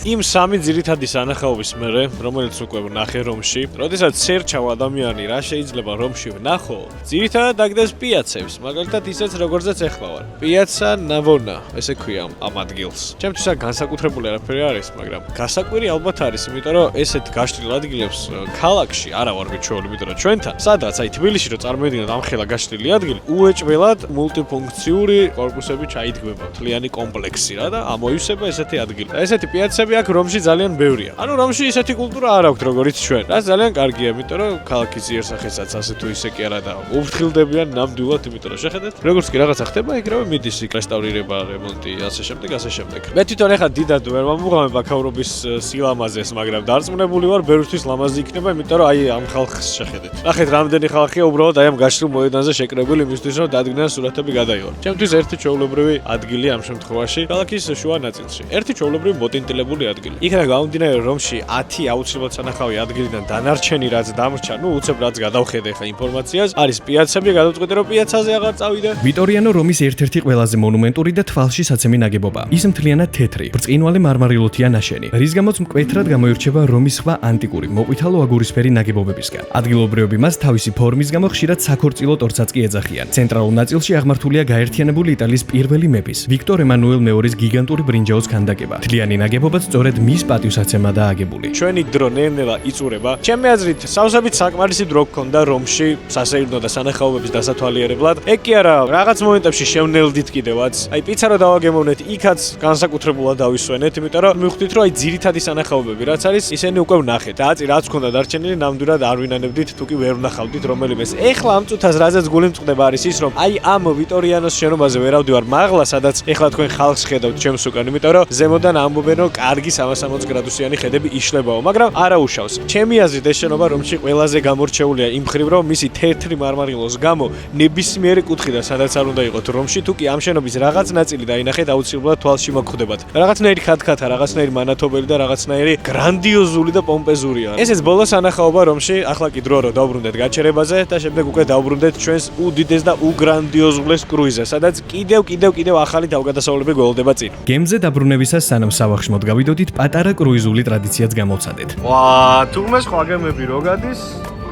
იმ სამი ძირითადი სანახაობის მერე, რომელიც უკვე ვნახე რომში, როდესაც სერჩავ ადამიანი რა შეიძლება რომში ვნახო, ძირითადად დაგდეს პიაცებს, მაგალითად ისეც როგორცაც ეხლა ვარ. პიაცა ნავონა, ესე ქვია ამ ადგილს. ჩემთვის განსაკუთრებული არაფერი არის, მაგრამ გასაკვირი ალბათ არის, იმიტომ რომ ესეთ გაშლილ ადგილებს ქალაქში არა ვარ მიჩვეული, იმიტომ რომ ჩვენთან, სადაც აი თბილისში რო წარმოვიდგინოთ ამ ხელა გაშლილი ადგილი, უეჭველად მულტიფუნქციური კორპუსები ჩაიდგმება, მთლიანი კომპლექსი რა და ამოივსება ესეთი ადგილი. და ესეთი პიაცები აქ რომში ძალიან ბევრია. ანუ რომში ისეთი კულტურა არ აქვს, როგორიც ჩვენ. რაც ძალიან კარგია, იმიტომ რომ ქალაქის იერსახესაც ასე თუ ისე კი არა და უფრთხილდებიან ნამდვილად, იმიტომ რომ შეხედეთ, როგორც კი რაღაცა ხდება, იგივე მიდის იქ რესტავრირება, რემონტი, ასე შემდეგ, ასე შემდეგ. მე თვითონ ეხლა დიდად ვერ მომუღამებ აქაურობის სილამაზეს, მაგრამ დარწმუნებული ვარ, ბევრისთვის ლამაზი იქნება, იმიტომ რომ აი ამ ხალხს შეხედეთ. ნახეთ, რამდენი ხალხია უბრალოდ აი ამ გაშლილ მოედანზე შეკრებილი იმისთვის, რომ დადგნენ სურათები გადაიღონ. ჩემთვის ერთი ჩვეულებრივი ადგილი ამ შემთხვევაში ქალაქის შუა ნაწილში. ერთი ჩვეულებრივი მოტინტილებული ადგილი. იქიდან გამომდინარე, რომში 10 აუცილებლად სანახავი ადგილიდან დანარჩენი რაც დამრჩა, ნუ უცებ რაც გადავხედე ხა ინფორმაციას, არის პიაცები, გადავწყვეტე რომ პიაცაზე აღარ წავიდე. ვიტორიანო რომის ერთ-ერთი ყველაზე მონუმენტური და თვალში საცემი ნაგებობა. ის მთლიანად თეთრი, ბრწყინვალე მარმარილოთია ნაშენი, რის გამოც მკვეთრად გამოირჩევა რომის სხვა ანტიკური, მოყვითალო აგურისფერი ნაგებობებისგან. ადგილობრივები მას თავისი ფორმის გამო ხშირად საქორწილო ტორცაც კი ეძახიან. ცენტრალურ ნაწილში აღმართულია გაერთიანებული იტალიის პირველი მეფის, ვიქტორ ემანუელ მეორის გიგანტური ბრინჯაოს ქანდაკება. მთლიანი ნაგებობაც სწორედ მის პატივსაცემადაა აგებული. ჩვენი დრო ნელ-ნელა იწურება. ჩემი აზრით, სავსებით საკმარისი დრო გქონდა რომში სასეირნო და სანახაობების დასათვალიერებლად. ეგ კი არა, რაღაც მომენტებში შევნელდით კიდევაც. აი პიცა რო დავაგემოვნეთ, იქაც განსაკუთრებულად დავისვენეთ, იმიტომ რომ მივხვდით, რომ აი ძირითადი სანახაობები რაც არის, ისინი უკვე ვნახეთ. და აწი რაც გქონდა დარჩენილი, ნამდვილად არ ვინანებდით, თუ კი ვერ ვნახავდით რომელიმეს. ეხლა ამ წუთას რაზეც გული მწყდება არის ის, რომ აი ამ ვიტორიანოს შენობაზე ვერავდივარ მაღლა, სადაც ეხლა თქვენ ხალხს ხედავთ ჩემს უკან, იმიტომ რომ ზემოდან ამბობენ, რომ კარგი 360 გრადუსიანი ხედები იშლებაო, მაგრამ არა უშავს. ჩემი აზრით ეს შენობა რომში ყველაზე გამორჩეულია იმ მხრივ, რომ მისი თეთრი მარმარილოს გამო ნებისმიერი კუთხე და სადაც არ უნდა იყოთ რომში, თუ კი ამ შენობის რაღაც ნაწილი დაინახეთ, აუცილებლად თვალში მოგხვდებათ. რაღაცნაირი ხათქათა, რაღაცნაირი მანათობელი და რაღაცნაირი გრანდიოზული და პომპეზურია. ესეც ბოლო სანახაობა რომში, ახლა კი დრო რო დავბრუნდეთ გაჩერებაზე და შემდეგ უკვე დავბრუნდეთ ჩვენს უდიდეს და უგრანდიოზულეს კრუიზზე, სადაც კიდევ ახალი თავგადასავლები გველდება წინ. გემზე დაბრუნებისას სანამ სავახშმოდ გავიდოდით, პატარა კრუიზული ტრადიციაც გამოვცადეთ. ვა, თუმე სხვა გემები რო გადის,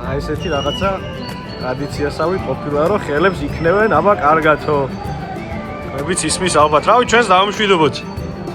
აი ესეთი რაღაცა ტრადიციასავით ყოფილა, რომ ხელებს იქნევენ, აბა კარგათო. მეც ისმის ალბათ, რავი, ჩვენს დავამშვიდობოთ.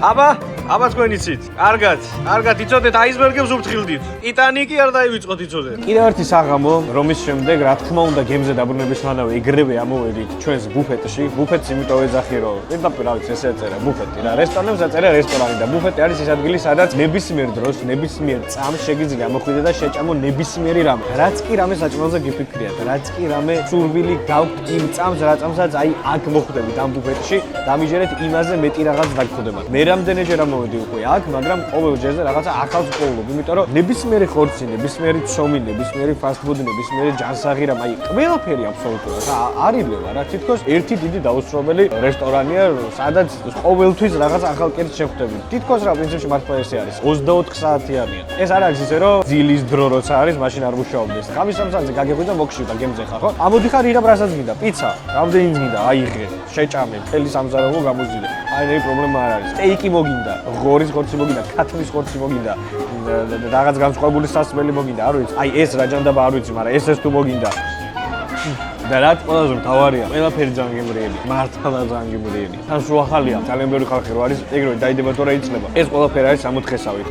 აბა, აბა თქვენ იცით. კარგად იცოდეთ აისბერგებს უფრთხილდით. ტიტანიკი არ დაივიწყოთ იცოდეთ. კიდევ ერთი საღამო, რომის შემდეგ რა თქმა უნდა გემზე დაბრუნებისთანავე ეგრევე ამოვედით ჩვენს ბუფეტში. ბუფეტს იმიტომ ეძახი რომ პირდაპირ რა ვიცი ესე ეწერა ბუფეტი რა. რესტორნებს ეწერა რესტორანი და ბუფეტი არის ის ადგილი სადაც ნებისმიერ დროს, ნებისმიერ წამს შეგიძლია მოხვიდე და შეჭამო ნებისმიერი რამე. რაც კი რამე საჭმელზე გიფიქრიათ, რაც კი რამე სურვილი გაქვთ იმ წამს, რა წამსაც აი აქ მოხვდებით ამ ბუფეტში, დამიჯერეთ იმაზე მეტი რაღაც დაგხვდებათ. მე რამდენჯერ ამოვედი უკვე აქ, მაგრამ ყოველ ჯერზე რაღაცა ახალს ვყოლობ, იმიტომ რომ ნებისმიერი ხორცი, ნებისმიერი ცომი, ნებისმიერი ფასტფუდი, ნებისმიერი ჯანსაღი რამ, აი ყველაფერი აბსოლუტურად არ ილევა რა, თითქოს ერთი დიდი დაუსრულებელი რესტორანია, სადაც ყოველთვის რაღაც ახალ კერძს შეხვდებით. თითქოს რა პრინციპში მართლა ესე არის. 24 საათიანია. ეს არ არის ისე რომ ძილის დრო როცა არის, მაშინ არ მუშაობდეს. ხამის სამსანზე გაგეღვიძა მოგშივდა გემზე ხარ, ხო? ამოდიხარ ირამ რასაც გინდა, პიცა, რამდენი გინდა, აიღე, შეჭამე, მთელი სამზარეულო გამოზიდე. აი ეს პრობლემა არ არის. სტეიკი მოგინდა, ღორის ხორცი მოგინდა, ქათმის ხორცი მოგინდა, რაღაც განსხვავებული სასმელი მოგინდა, არ ვიცი. აი ეს რა ჯანდაბა არ ვიცი, მაგრამ ეს თუ მოგინდა. და რა ყველაზე მთავარია, ყველაფერი ძალიან გემრიელი, მართლა ძალიან გემრიელი. თან სულ ახალია, ძალიან ბევრი ხალხი რო არის, ეგრევე დაიდება თუ რა იცნება. ეს ყველაფერი არის 60-ხესავით.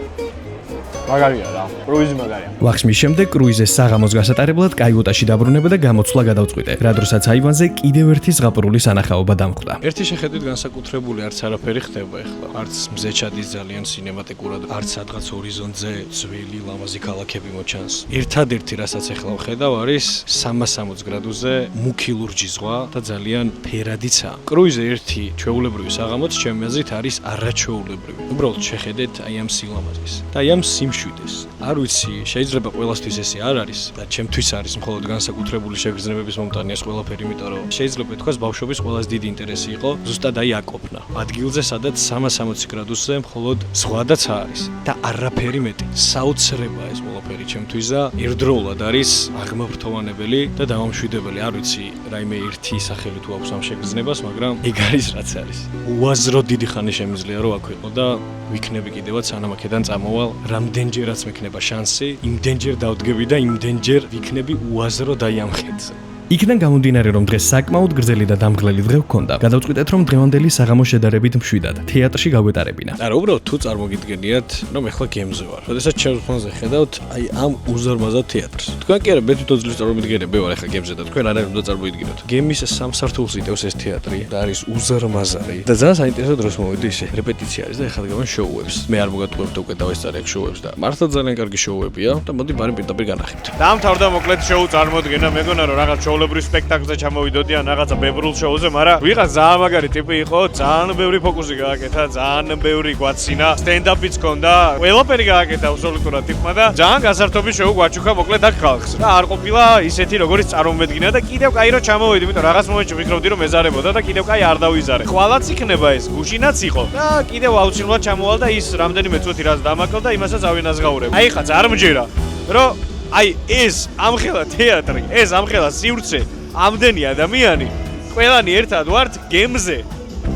მაგარია რა, კრუიზი მაგარია. ვახშმის შემდეგ კრუიზის საღამოს გასატარებლად კაიუტაში დაბრუნება და გამოცვლა გადავწყვიტე, რა დროსაც აივანზე კიდევ ერთი ზღაპრული სანახაობა დამხვდა. ერთი შეხედვით განსაკუთრებული არც არაფერი ხდება ახლა. არც მზე ჩადის ძალიან სინემატიკურად, არც სადღაც ჰორიზონტზე ძველი ლამაზი ქალაქები მოჩანს. ერთადერთი რასაც ახლა ვხედავ არის 360 გრადუსზე მუქი ლურჯი ზღვა და ძალიან ფერადიცა. კრუიზზე ერთი ჩვეულებრივი საღამოც ჩემი აზრით არის არაჩვეულებრივი. უბრალოდ შეხედეთ აი ამ სილამაზეს და აი ამ სიმშვიდეს. არ ვიცი, შეიძლება ყველასთვის ესე არ არის და ჩემთვის არის მხოლოდ განსაკუთრებული შეგრძნებების მომტანი ეს ყველაფერი, იმიტომ რომ შეიძლება თქვას ბავშვობის ყველაზე დიდი ინტერესი იყო ზუსტად აი აკოპნა. ადგილზე, სადაც 360 გრადუსზე მხოლოდ ზღვადაც არის და არაფერი მეტი. საოცრებაა ეს ყველაფერი ჩემთვის და ერთდროულად არის აღმაფრთოვანებელი და დამამშვიდებელი. არ ვიცი, რაიმე ერთი სახელი თუ აქვს ამ შეგრძნებას, მაგრამ ეგ არის რაც არის. უაზრო დიდი ხანი შემიძლია რომ აქ ვიყო და ვიქნები კიდევაც სანამ აქედან წამოვალ, რამდენჯერაც მექნება შანსი, იმდენჯერ დავდგები და იმდენჯერ ვიქნები უაზრო დაიამხედზე. იქიდან გამომდინარე რომ დღეს საკმაოდ გრძელი და დამღლელი დღე ვქონდა, გადავწყვიტეთ რომ დღევანდელი საღამო შედარებით მშვიდად თეატრში გავეტარებინა. არა, უბრალოდ თუ წარმოგიდგენიათ, რომ ეხლა გემზე ვარ. როდესაც ჩემს ფონზე ხედავთ აი ამ უზარმაზარ თეატრს. თქვენ კი არა, მე თვითონ ძლივს წარმოვიდგენებ, მე ვარ ეხლა გემზე და თქვენ არ უნდა წარმოვიდგინოთ. გემის სამსართულს იტევს ეს თეატრი და არის უზარმაზარი. და ძალიან საინტერესო დროს მოვედი ისე. რეპეტიცია არის და ეხლა დგამენ შოუებს. მე არ მოგატყუებთ უკვე დავესწარი აქ შოუებს და მართლა ძალიან კარგი შოუებია და მოდი ბარი პირდაპირ განახებთ. დაამთავრდა მოკლედ შოუ წარმოდგენა, მეგონა რომ რაღაც შოულებრივ სპექტაკლზე ჩამოვიდოდი ან რაღაცა ბებრულ შოუზე, მაგრამ ვიღაც ძალიან მაგარი ტიპი იყო, ძალიან ბევრი ფოკუსი გააკეთა, ძალიან ბევრი გვაცინა, სტენდაპიც ჰქონდა, ყველაფერი გააკეთა აბსოლუტურად ტიპმა და ძალიან გასართობი შოუ გვაჩუქა მოკლედ აქ ხალხს. და არ ყოფილა ისეთი როგორც წარმოვედგინა და კიდევ კაი რო ჩამოვედი, იმიტომ რაღაც მომენტში ვფიქრობდი რომ ეზარებოდა და კიდევ კაი არ დავიზარე. ხვალაც იქნება ეს, გუშინაც იყო. და კიდევ აუცილებლად ჩამოვალ და ის რამდენიმე წუთი რაც დამაკელდა, იმასაც ავინაზღაურებ. აი ხა წარმჯერა, რომ აი ეს ამხელა თეატრი, ეს ამხელა სივრცე, ამდენი ადამიანი, ყველანი ერთად ვართ გემზე,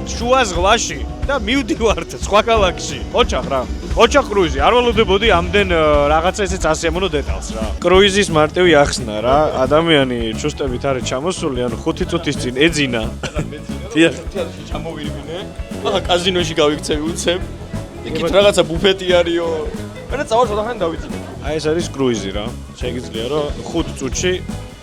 შუა ზღვაში და მივდივართ სხვა ქალაქში. ოჩახ რა. ოჩახ კრუიზი, არ ველოდებოდი ამდენ რაღაცა ესეც ასიამონო დეტალს რა. კრუიზის მარტივი ახსნა რა, ადამიანი ჩუსტებით არის ჩამოსული, ანუ 5 წუთის წინ ეძინა. თეატრში ჩამოვირბინე. ახლა კაზინოში გავიქცევი უცებ. იქით რაღაცა ბუფეტი არისო. მე წავარ შოდახან დავიძინე. აი ეს არის კრუიზი რა. შეგიძლია რომ 5 წუთში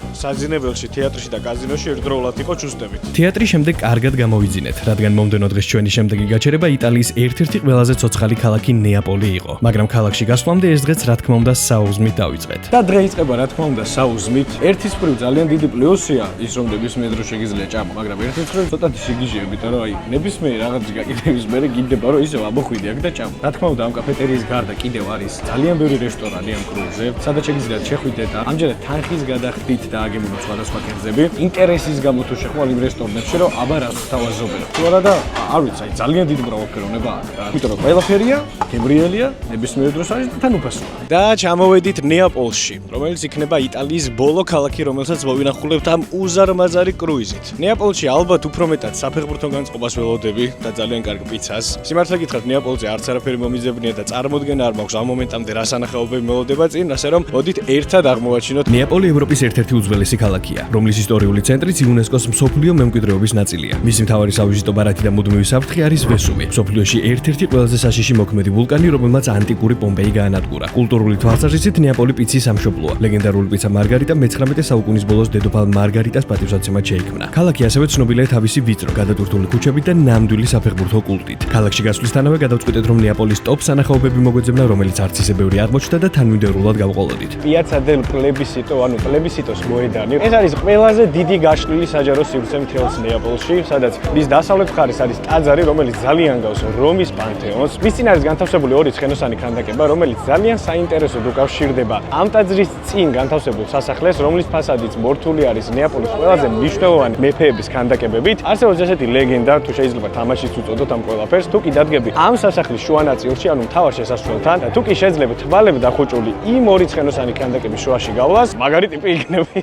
საძინებელში, თეატრში და კაზინოში ერთდროულად იყო ჩუსტებით. თეატრის შემდეგ კარგად გამოვიძინეთ, რადგან მომდენო დღეს ჩვენი შემდეგი გაჩერება იტალიის ერთ-ერთი ყველაზე ცოცხალი ქალაქი ნეაპოლი იყო. მაგრამ ქალაქში გასვლამდე ეს დღეც რა თქმა უნდა საუზმით დავიწყეთ. და დღე იწყება რა თქმა უნდა საუზმით. ერთის მხრივ ძალიან დიდი პლუსია ის რომ ნებისმიერ დროს შეგიძლია ჭამა, მაგრამ ერთის მხრივ ცოტათი სიგიჟეა, იმიტომ რომ აი ნებისმიერი რაღაცის გაკეთების მერე გინდება რომ ისევ ამოხვიდე აქ და ჭამა. რა თქმა უნდა ამ კაფეტერიის გარდა კიდევ არის ძალიან ბევრი რესტორანი ამ კრუიზზე, სადაც შეგიძლიათ შეხვიდეთ და ამჯერად თანხის გადახდით და აგებულოთ სხვადასხვა კერძები. ინტერესის გამო თუ შეხვალ იმ რესტორნებში, რომ აბა რას ვთავაზობენ. თუ არა და არ ვიცი, აი ძალიან დიდი მრავალფეროვნება აქვს რა. იმიტომ რომ ყველაფერია, გემრიელია, ნებისმიერ დროს არის და თან უფასოა. და ჩამოვედით ნეაპოლში, რომელიც იქნება იტალიის ბოლო ქალაქი, რომელსაც მოვინახულებთ ამ უზარმაზარი კრუიზით. ნეაპოლში ალბათ უფრო მეტად საფეხბურთო განწყობას ველოდები და ძალიან კარგ პიცას. სიმართლე გითხრათ, ნეაპოლზე არც არაფერი მომიძებნია და წარმოდგენა არ მაქვს ამ მომენტამდე რა სანახაობები მელოდება წინ, ასე რომ მოდით ერთად აღმოვაჩინოთ. ნეაპოლი ევროპის ერთ-ერთი უძველესი ქალაქია, რომლის ისტორიული ცენტრიც იუნესკოს მსოფლიო მემკვიდრეობის ნაწილია. მისი მთავარი სავიზიტო ბარათი და მუდმივი საფრთხე არის ვესუვი, მსოფლიოში ერთ-ერთი ყველაზე საშიში მოქმედი ვულკანი, რომელმაც ანტიკური პომპეი გაანადგურა. კულტურული თვალსაზრისით ნეაპოლი პიცის სამშობლოა. ლეგენდარული პიცა მარგარიტა მე-19 საუკუნის ბოლოს დედოფალ მარგარიტას პატივსაცემად შეიქმნა. ქალაქი ასევე ცნობილია თავისი ვიწრო, გადატვირთული ქუჩებით და ნამდვილი საფეხბურთო კულტით. ქალაქში გასვლისთანავე გადავწყვიტეთ, რომ ნეაპოლის ტოპ სანახაობები მოგვეძებნა, რომელიც არც ისე ბევრი აღმოჩნდა და თანმიმდევრულად გავყოლოდით. Piazza del Plebiscito, ანუ პლებისიტოს მოედანი. ეს არის ყველაზე დიდი გაშლილი საჯარო სივრცე მთელს ნეაპოლში, სადაც მის დასავლეთ მხარეს არის ტაძარი, რომელიც ძალიან გავს რომის პანთეონს. მის წინ არის განთავსებული ორი ცხენოსანი ქანდაკება, რომელიც ძალიან საინტერესოდ უკავშირდება ამ ტაძრის წინ განთავსებულ სასახლეს, რომლის ფასადიც მორთული არის ნეაპოლის ყველაზე მნიშვნელოვანი მეფეების ქანდაკებებით. არსებობს ესეთი ლეგენდა, თუ შეიძლება თამაშიც უწოდოთ ამ ყველაფერს, თუ კი დადგები ამ სასახლის შუა ნაწილში, ანუ მთავარ შესასვლელთან, თუ კი შეძლებ თვალები დახუჭული იმ ორი ცხენოსანი ქანდაკების შუაში გავლას, მაგარი ტიპი იქნები.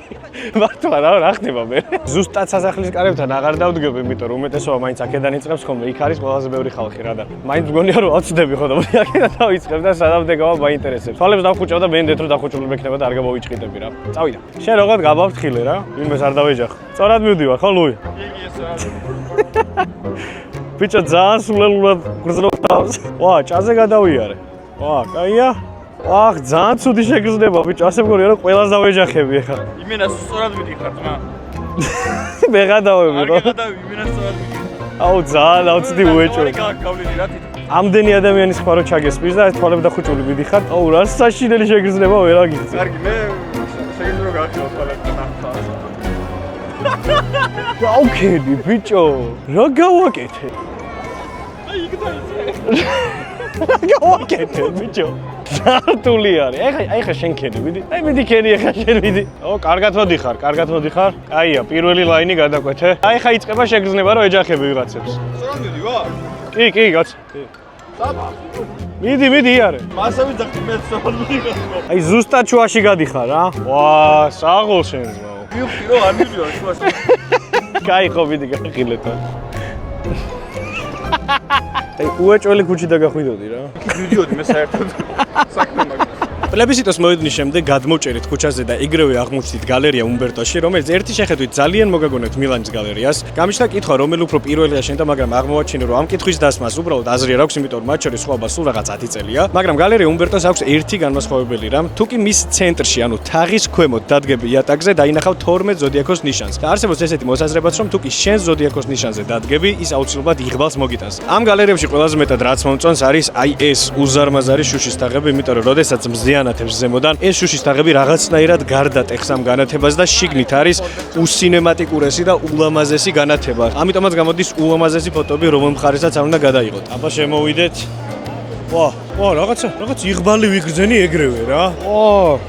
მართლა რა ხდება მე? ზუსტად სასახლის კარებთან აღარ დავდგები, იმიტომ რომ უმეტესობა მაინც აქედან იწყებს ხოლმე, იქ არის ყველაზე ბევრი ხალხი რა და მაინც მგონია რომ ავწდები ხო და აქედან დავიწყებ და სადამ დგება მაინტერესებს. თვალებს დავხუჭავ და მენდეთ რომ დახუჭული მექნება და არ გამოვიჭყიდები რა. წავიდა. შენ როგორ გაბავთხილე რა? იმეს არ დავეჯახ. სწორად მივდივარ ხო ლუი? იგი ესე არის. ბიჭო ძალიან სულელურად გრძნობს თავს. ვა, ჭაზე გადავიარე. ვა, კაია. აх, ძალიან ცუდი შეგრძნება, ბიჭო, ასე მგონია რომ ყველას დავეჯახები ახლა. იმენას სწორად მიდიხარ ძმა. მე გადავები რა. არ გადავი, იმენას სწორად მიდიხარ. აუ, ძალიან აუცდი უეჭვი. გავლინი რა თვითონ. ამდენი ადამიანის ხმა რო ჩაგესპის და ეს თვალები დახუჭული მიდიხარ. აუ, რა საშინელი შეგრძნება ვერ აგიწევ. კარგი, მე შეიძლება რომ გავხილო თვალები ნახავს. გავქედი, ბიჭო. რა გავაკეთე? აი, იქ დაიწე. რა გავაკეთე, ბიჭო? ზართული არის. ეხა შენ ქედი, მიდი. აი მიდი ქედი, ეხა შენ მიდი. ო, კარგად მოდიხარ, კარგად მოდიხარ. კაია, პირველი ლაინი გადაკვეთე. აი ეხა იწყება შეგრძნება, რომ ეჯახები ვიღაცებს. სწორად მიდივარ? კი, კაც. მიდი, იარე. მასავე ძახი მე სწორად მიდიხარ. აი ზუსტად შუაში გადიხარ, რა. ვა, საღოლ შენ ძმაო. მივხვდი რომ არ მივდივარ შუაში. კაი ხო, მიდი გახილეთ. აი უეჭველი ქუჩი დაგახვიდოდი რა. მივდიოდი მე საერთოდ საქმე მაგას. პლებისიტოს მოედნის შემდეგ გადმოვჭერით ქუჩაზე და ეგრევე აღმოჩნდით გალერეა უმბერტოში, რომელიც ერთი შეხედვით ძალიან მოგაგონებთ მილანის გალერეას. გამიშთა კითხვა, რომელი უფრო პირველია შენდა, მაგრამ აღმოვაჩინე, რომ ამ კითხვის დასმას უბრალოდ აზრი არ აქვს, იმიტომ რომ მათ შორის სხვაობა სულ რაღაც 10 წელია. მაგრამ გალერეა უმბერტოს აქვს ერთი განმასხვავებელი რამ, თუ კი მის ცენტრში, ანუ თაღის ქვემოთ დადგები იატაკზე, დაინახავ 12 ზოდიაქოს ნიშანს. და არსებობს ესეთი მოსაზრებაც, რომ თუ კი შენ ზოდიაქოს ნიშანზე დადგები, ის აუცილებლად იღბალს მოგიტანს. ამ გალერეებში ყველაზე მეტად რაც მომწონს არის აი ეს უზარმაზარი შუშის თაღები, იმიტომ რომ როდესაც მზიანათებს ზემოდან, ეს შუშის თაღები რაღაცნაირად გარდა ტეხს ამ განათებას და შიგნით არის უსინემატიკურესი და ულამაზესი განათება. ამიტომაც გამოდის ულამაზესი ფოტოები, რომელ მხარესაც არ უნდა გადაიღოთ. აბა შემოვიდეთ. ვა, რაღაც იღბალი ვიგრძენი ეგრევე რა.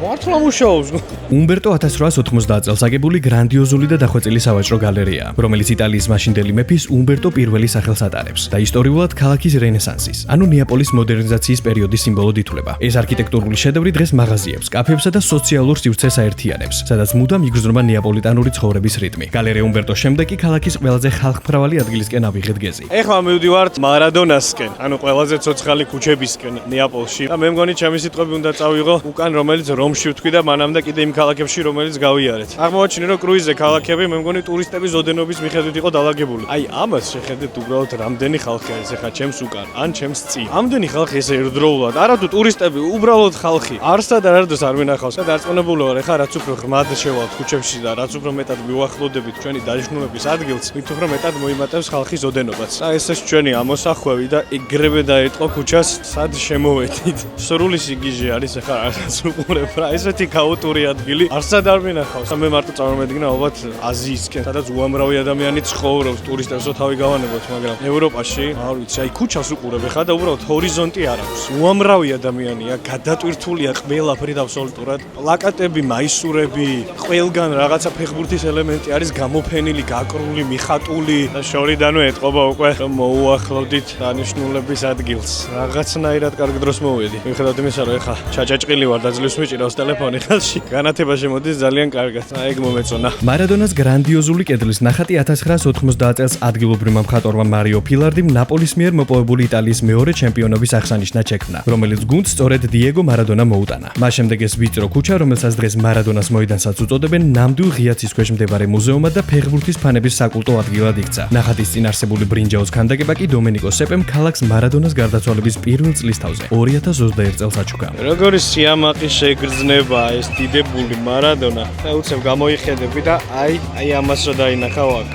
მართლა მუშაობს. უმბერტო 1890 წელს აგებული გრანდიოზული და დახვეწილი სავაჭრო გალერეაა, რომელიც იტალიის მაშინდელი მეფის უმბერტო პირველი სახელს ატარებს და ისტორიულად ქალაქის რენესანსის, ანუ ნეაპოლის მოდერნიზაციის პერიოდის სიმბოლოდ ითვლება. ეს არქიტექტურული შედევრი დღეს მაღაზიებს, კაფეებსა და სოციალურ სივრცეს აერთიანებს, სადაც მუდამ იგრძნობა ნეაპოლიტანური ცხოვრების რიტმი. გალერეა უმბერტოს შემდეგ კი ქალაქის ყველაზე ხალხმრავალი ადგილისკენ ავიღეთ გეზი. ეხლა მივდივართ მარადონასკენ, ანუ ყველაზე ცოცხალი ქუჩებისკენ ნეაპოლში. და მე მგონი ჩემი სიტყვები უნდა წავიღო უკან, რომელიც რომში ვთქვი და მანამდე კიდე იმ ქალაქებში, რომელიც გავიარეთ. აღმოვაჩინე, რომ კრუიზზე ქალაქები მე მგონი ტურისტების ოდენობის მიხედვით იყო დალაგებული. აი, ამას შეხედეთ უბრალოდ რამდენი ხალხი არის ეხლა ჩემს უკან, ან ჩემს წინ. ამდენი ხალხი ესე ერთდროულად, არა თუ ტურისტები, უბრალოდ ხალხი. არსა და არდოს არ ვინახავს. და დარწმუნებული ვარ, ეხლა რაც უფრო ღრმად შევალთ ქუჩებში და რაც უფრო მეტად მივახლოდებით ჩვენი დანიშნულების ადგილს, მით უფრო მეტად მოიმატებს ხალხის ოდენობაც. და ეს ჩვენი ამოსახვევი და ეგრევე დაეტყო ქუჩას, სად შემოვედით. სრული სიგიჟე არის ეხლა რასაც უყურებ რა, ესეთი ქაოტური ადგილი არსად არ მინახავს. მე მარტო წარმოვედგინე ალბათ აზიისკენ, სადაც უამრავი ადამიანი ცხოვრობს, ტურისტებსო თავი გავანებოთ, მაგრამ ევროპაში, არ ვიცი, აი ქუჩას უყურებ ეხლა და უბრალოდ ჰორიზონტი არ აქვს. უამრავი ადამიანია, გადატვირთულია ყველაფერი აბსოლუტურად. პლაკატები, მაისურები, ყველგან რაღაცა ფეხბურთის ელემენტი არის გამოფენილი, გაკრული, მიხატული და შორიდანვე ეტყობა უკვე რომ მოუახლოვდით დანიშნულების ადგილს. რაღაცნაირად კარგად დროს მოვედი. მიუხედავად იმისა, რომ ეხა ჩაჭაჭყილი ვარ და ძლივს მიჭირავს ტელეფონი ხელში. განათება შემოდის ძალიან კარგად. ეგ მომეწონა. მარადონას გრანდიოზული კედლის ნახატი 1990 წელს ადგილობრივმა მხატვარმა მარიო ფილარდიმ ნაპოლის მიერ მოპოვებული იტალიის მეორე ჩემპიონობის აღსანიშნად შექმნა, რომელიც გუნდს სწორედ დიეგო მარადონა მოუტანა. მას შემდეგ ეს ვიწრო ქუჩა, რომელსაც დღეს მარადონას მოედანსაც უწოდებენ, ნამდვილ ღიაცის ქვეშ მდებარე მუზეუმად და ფეხბურთის ფანების საკულტო ადგილად იქცა. ნახატის წინ არსებული ბრინჯაოს ქანდაკება კი დომენიკო სეპემ ქალაქს მარადონას გარდაცვალების პირველ წლისთავზე 2021 წელს აჩუქა. როგორი სიამაყი შეგრძნება ეს დიდებული მარადონა. და უცებ გამოიხედები და აი ამას რა დაინახავ აქ.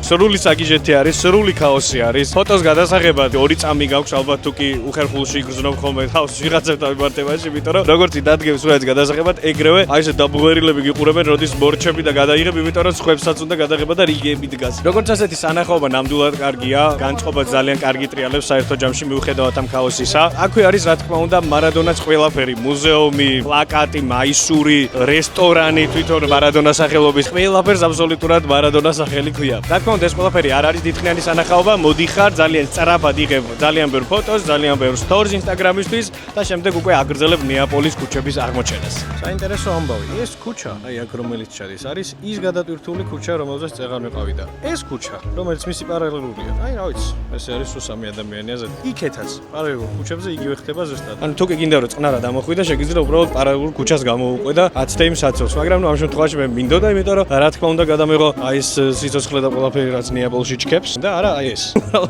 სრული საგიჟეთი არის, სრული ქაოსი არის. ფოტოს გადასაღებად 2 წამი გაქვს ალბათ თუ კი უხერხულში იგრძნობ ხოლმე თავს ვიღაცებთან მიმართებაში, იმიტომ რომ როგორც დადგებს სურათის გადასაღებად, ეგრევე აი ეს დაბუღერილები გიყურებენ, როდის მორჩები და გადაიღებ, იმიტომ რომ სხვებსაც უნდა გადაღება და რიგები დგას. როგორც ასეთი სანახაობა ნამდვილად კარგია, განწყობა ძალიან კარგი ტრიალებს საერთო ჯამში მიუხედავად ამ ქაოსისა. აქვე არის რა თქმა უნდა მარადონას ყველაფერი, მუზეუმი, პლაკატი, მაისური, რესტორანი, თვითონ მარადონას სახელობის ყველაფერს აბსოლუტურად მარადონას სახელი ქვია. რა თქმა უნდა ეს ყველაფერი არ არის დიდხნიანი სანახაობა, მოდიხარ ძალიან სწრაფად იღებ ძალიან ბევრ ფოტოს, ძალიან ბევრ სტორს ინსტაგრამისთვის და შემდეგ უკვე აგრძელებ ნეაპოლის ქუჩების აღმოჩენას. საინტერესო ამბავი, ეს ქუჩა, აი აქ რომელიც ჩადის, არის ის გადატვირთული ქუჩა, რომელზეც წეღარ ვიყავი და ეს ქუჩა, რომელიც მისი პარალელურია. აი რა ვიცი, ესე არის სუსამი ადამიანი აზრით. იქეთაც პარალელურ ქუჩებზე იგივე ხდება ზუსტად. ანუ თუ კი გინდა რომ წყნარად ამოხვიდე, შეგიძლია უბრალოდ პარალელურ ქუჩას გამოვუყვე და 10 თეიმ საცოლს, მაგრამ ნუ ამ შემთხვევაში მე მინდოდა, იმიტომ რომ რა თქმა უნდა გადამეღო აი ეს სიცოცხლე და ყველაფერი რაც ნეაპოლში ჩქებს და არა აი ეს.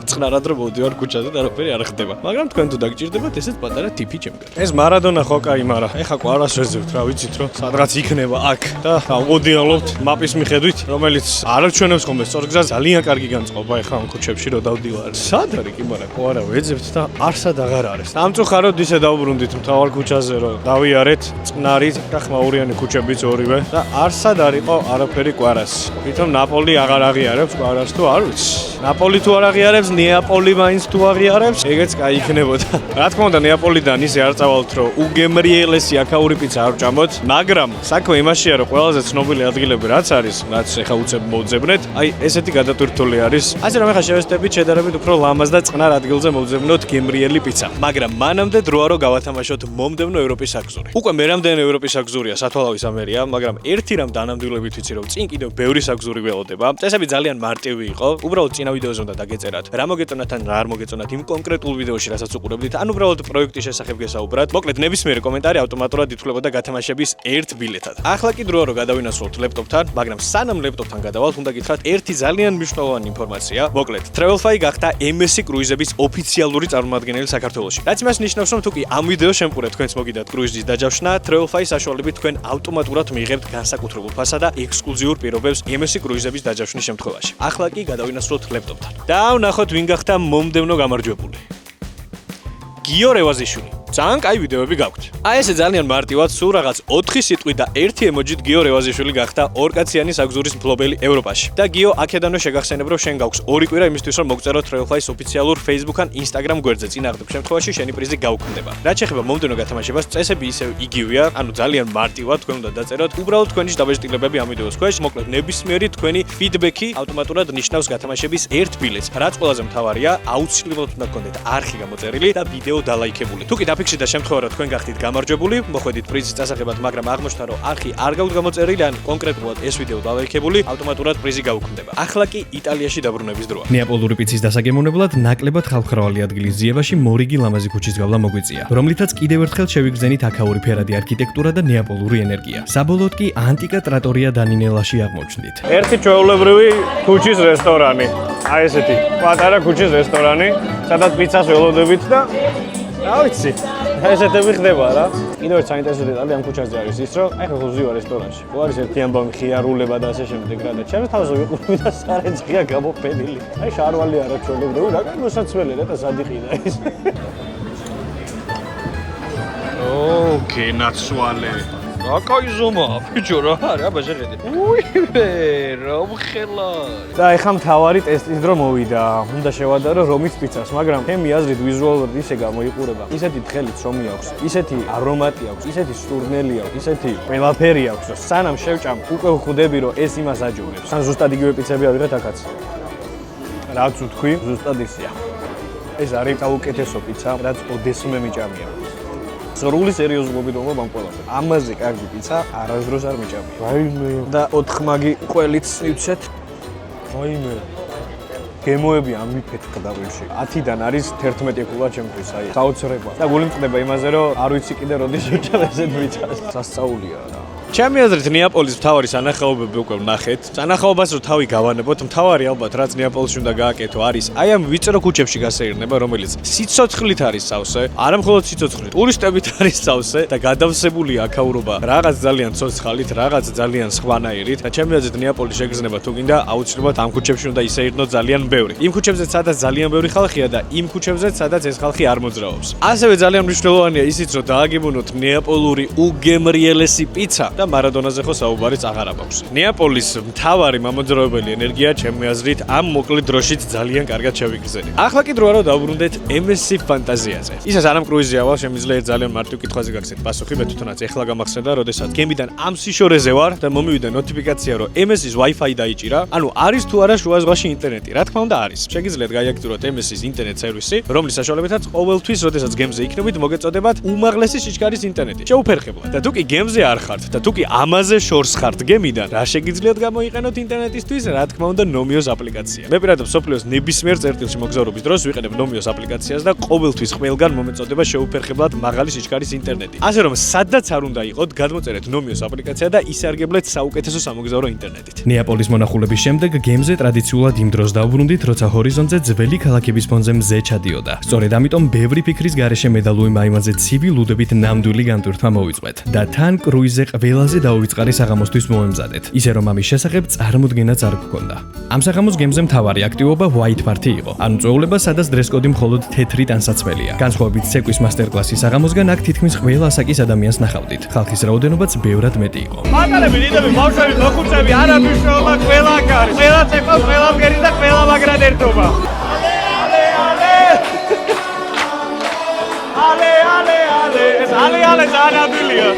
წყნარად რომ მოდივარ ქუჩაზე და არაფერი არ ხდება. მაგრამ თქვენ თუ დაგჭირდებათ ესეც პატარა ტიპი ჩემგან. ეს მარადონა ხო კაი, მაგრამ ეხა ყვარას შეძებთ რა ვიცით რომ სადღაც იქნება აქ და მოდიალობთ მაპის მიხედვით, რომელიც არ ჩვენებს ხოლმე სწორ გზას, ძალიან კარგი განწყობა ეხა ამ ქუჩებში რომ დავდივარ. სად არის კი მაგრამ ხო არა ვეძებთ და არსად აღარ არის. სამწუხაროდ ისე დავბრუნდით მთავარ ქუჩაზე რომ დავიარეთ წყნარი და ხმაურიანი ქუჩებიც ორივე და არსად არისო არაფერი ყვარას. თვითონ ნაპოლი აღარ აღიარებს ყვარას თუ არ ვიცი. ნაპოლი თუ არ აღიარებს, ნეაპოლი მაინც თუ აღიარებს, ეგეც კაი იქნებოდა. რა თქმა უნდა ნეაპოლიდან ისე არ წავალთ რომ უგემრიელესი აქაური პიცა არ ვჭამოთ, მაგრამ საქმე იმაშია რომ ყველაზე ცნობილი ადგილები რაც არის, რაც ეხა უცებ მოძებნეთ, აი ესეთი გადატვირთული არის. ასე რომ ეხა შევესწრებით შედარებით უფრო ლამაზ და წყნარ ადგილზე მოვძებნოთ გემრიელი პიცა. მაგრამ მანამდე დროა რომ გავათამაშოთ მომდევნო ევროპის საგზური. უკვე მერამდენი ევროპის საგზურია სათვალავის ამერია, მაგრამ ერთი რამ დანამდვილებით ვიცი რომ წინ კიდევ ბევრი საგზური ველოდება. წესები ძალიან მარტივი იყო. უბრალოდ წინა ვიდეოზე უნდა დაგეწერათ. რა მოგეწონათ ან რა არ მოგეწონათ იმ კონკრეტულ ვიდეოში, რასაც უყურებთ, ან უბრალოდ პროექტის შესახებ გესაუბრათ. მოკლედ ნებისმიერი კომენტარი ავტომატურად ითვლებოდა გათამაშების ერთ ბილეთად. ახლა კი დროა რომ გადავინაცვლოთ ლეპტოპთან, მაგრამ სანამ ლეპტოპთან გადავალთ, უნდა გითხრათ ერთი ძალიან მნიშვნელოვანი ინფორმაცია. მოკლედ, Travelfy გახდა MSC კრუიზების ოფიციალური წარმომადგენელი საქართველოში. რაც იმას ნიშნავს, რომ თუ კი ამ ვიდეოს შემყურეთ თქვენს მოგიდათ კრუიზის დაჯავშნა, Travelfy საშუალებით თქვენ ავტომატურად მიიღებთ განსაკუთრებულ ფასსა და ექსკლუზიურ პირობებს MSC კრუიზების დაჯავშნის შემთხვევაში. ახლა კი გადავინაცვლოთ ლეპტოპთან. და ვნახოთ ვინ გახდა მომდევნო გამარჯვებული. გიო რევაზიშვილი. ძალიან კაი ვიდეოები გაქვთ. აი ესე ძალიან მარტივად სულ რაღაც 4 სიტყვი და 1 ემოჯით გიო რევაზიშვილი გახდა ორკაციანი საგზურის მფლობელი ევროპაში. და გიო აქედანვე შეგახსენებ რომ შენ გაქვს 2 კვირა იმისთვის რომ მოგწერო Travelfy-ს ოფიციალურ Facebook ან Instagram გვერდზე. წინააღმდეგ შემთხვევაში შენი პრიზი გაუქმდება. რაც შეეხება მომდევნო გათამაშებას, წესები ისევ იგივეა, ანუ ძალიან მარტივად თქვენ უნდა დაწეროთ უბრალოდ თქვენი დაბეჭდილებები ამ ვიდეოს ქვეშ. მოკლედ ნებისმიერი თქვენი ფიდბექი ავტომატურად ნიშნავს გათამაშების ერთ ბილეთს. რაც ყველაზე მთავარია, აუცილებლად უნდა გქონდეთ არხი გამოწერილი და ვიდეო დალაიქებული. თუ კი დაფიქსირდა შემთხვევა რომ თქვენ გახდით გამარჯვებული, მოხვედით პრიზის წასაღებად, მაგრამ აღმოჩნდა რომ არხი არ გაქვთ გამოწერილი ან კონკრეტულად ეს ვიდეო დალაიქებული, ავტომატურად პრიზი გაუქმდება. ახლა კი იტალიაში დაბრუნების დროა. ნეაპოლური პიცის დასაგემოვნებლად ნაკლებად ხალხმრავალი ადგილის ზიებაში მორიგი ლამაზი ქუჩის გავლა მოგვიწია, რომლითაც კიდევ ერთხელ შევიგრძენით აქაური ფერადი არქიტექტურა და ნეაპოლური ენერგია. საბოლოოდ კი ანტიკა ტრატორია დანინელაში აღმოჩნდით. ერთი ჩვეულებრივი ქუჩის რესტორანი. აი ესეთი პატარა ქუჩის რესტორანი, სადაც პიცას ველოდებით და რა ვიცი, ესეთები ხდება რა. კიდევ ერთ საინტერესო დეტალი ამ ქუჩაზე არის ის, რომ აი ხო ვზივარ რესტორანში. ხო არის ერთი ამბავი ხიარულება და ასე შემდეგ რა და ჩემს თავზე ვიყურები და სარეცხია გამოფენილი. აი შარვალი არა ჩვეულებრივი, რა კაი მოსაცვლელი რა და სადიყიდა ის. ოკეი, ნაცვალე. აკაი ზომა, ბიჭო რა არის, აბა შეხედე. უიმე, რა მხელა. და ეხლა მთავარი ტესტის დრო მოვიდა. უნდა შევადარო რომის პიცას, მაგრამ ჩემი აზრით ვიზუალურად ისე გამოიყურება. ისეთი თხელიც რომი აქვს, ისეთი არომატი აქვს, ისეთი სტურნელი აქვს, ისეთი ყველაფერი აქვს, რომ სანამ შევჭამ, უკვე ვხვდები, რომ ეს იმას აჯობებს. ან ზუსტად იგივე პიცები ავიღეთ აქაც. რაც ვთქვი, ზუსტად ისეა. ეს არის საუკეთესო პიცა, რაც ოდესმე მიჭამია. სრული სერიოზულობით ვამბობ ამ ყველაფერს. ამაზე კარგი პიცა არასდროს არ მიჭამია. რაიმე და 4 მაგი ყველით მივცეთ. რაიმე გემოები ამიფეთ გადაგვიში. 10-დან არის 11 კულა ჩემთვის, აი, გაოცრება. და გული მწყდება იმაზე, რომ არ ვიცი კიდე როდის ვიჭამ ესეთ პიცას. სასწაულია რა. ჩემი აზრით ნეაპოლის მთავარი სანახაობები უკვე ვნახეთ. სანახაობას რო თავი გავანებოთ, მთავარი ალბათ რაც ნეაპოლში უნდა გააკეთო არის აი ამ ვიწრო ქუჩებში გასეირნება, რომელიც სიცოცხლით არის სავსე, არა მხოლოდ სიცოცხლით, ტურისტებით არის სავსე და გადავსებულია აქაურობა რაღაც ძალიან ცოცხალით, რაღაც ძალიან სხვანაირით. და ჩემი აზრით ნეაპოლი შეგრძნება თუ გინდა აუცილებლად ამ ქუჩებში უნდა ისეირნოთ ძალიან ბევრი. იმ ქუჩებზე სადაც ძალიან ბევრი ხალხია და იმ ქუჩებზე სადაც ეს ხალხი არ მოძრაობს. ასევე ძალიან მნიშვნელოვანია ისიც რომ დააგებუნოთ ნეაპოლური უგემრიელესი პიცა და მარადონაზე ხო საუბარიც აღარ აქვს. ნეაპოლის მთავარი მამოძრავებელი ენერგია ჩემი აზრით ამ მოკლე დროშით ძალიან კარგად შევიგრძელეთ. ახლა კი დროა რომ დავბრუნდეთ MSC ფანტაზიაზე. ისაც არამ კრუიზია ვალ შემიძლია ძალიან მარტივ კითხვაზე გაგცეთ პასუხი, მე თვითონაც ეხლა გამახსენდა, როდესაც გემიდან ამ სიშორეზე ვარ და მომივიდა ნოტიფიკაცია, რომ MSC-ს Wi-Fi დაიჭირა. ანუ არის თუ არა შუა ზღვაში ინტერნეტი? რა თქმა უნდა არის. შეგიძლიათ გაიაქტიუროთ MSC-ს ინტერნეტ სერვისი, რომლის საშუალებითაც ყოველთვის, როდესაც გემზე იქნებით, მოგეწოდებათ უმაღლესი სიჩქარის ინტერნეტი. შეუფერხებლად. და თუ კი გემზე არ ხართ და თუ კი ამაზე შორს ხართ გემიდან, რა შეგიძლიათ გამოიყენოთ ინტერნეტისთვის? რა თქმა უნდა, Nomios აპლიკაცია. მე პირადად სოფლიოს ნებისმიერ წერტილში მოგზაურობის დროს ვიყენებ Nomios აპლიკაციას და ყოველთვის ყველგან მომეწოდება შეუფერხებლად მაღალი სიჩქარის ინტერნეტი. ასე რომ, სადაც არ უნდა იყოთ, გადმოწერეთ Nomios აპლიკაცია და ისარგებლეთ საუკეთესო სამოგზაურო ინტერნეტით. ნეაპოლის მონახულების შემდეგ გემზე ტრადიციულად იმ დროს დავბრუნდით, როცა ჰორიზონტზე ძველი ქალაქების ფონზე მზე ჩადიოდა. სწორედ ამიტომ ბევრი ფიქრის გარეშე მედალუი მაიმანზე ცივი ლუდებით ნამდვილი განტვირთვა მოვიწვეთ და თან კრუიზზე ყველაზე დაუვიწყარი საღამოსთვის მოემზადეთ. ისე რომ ამის შესახებ წარმოდგენაც არ გქონდა. ამ საღამოს გემზე მთავარი აქტივობა white party იყო. ანუ წვეულება, სადაც დრესკოდი მხოლოდ თეთრი ტანსაცმელია. განსხვავებით ცეკვის მასტერკლასის საღამოსგან აქ თითქმის ყველა ასაკის ადამიანს ნახავდით. ხალხის რაოდენობაც ბევრად მეტი იყო. მაგალები, დიდები, ბავშვები, მოხუცები, არა მნიშვნელობა ყველა აქ არის. ყველა ცეკვა, ყველა მგერი და ყველა მაგრად ერთობა. ale, ეს ale ძალიან ადვილია.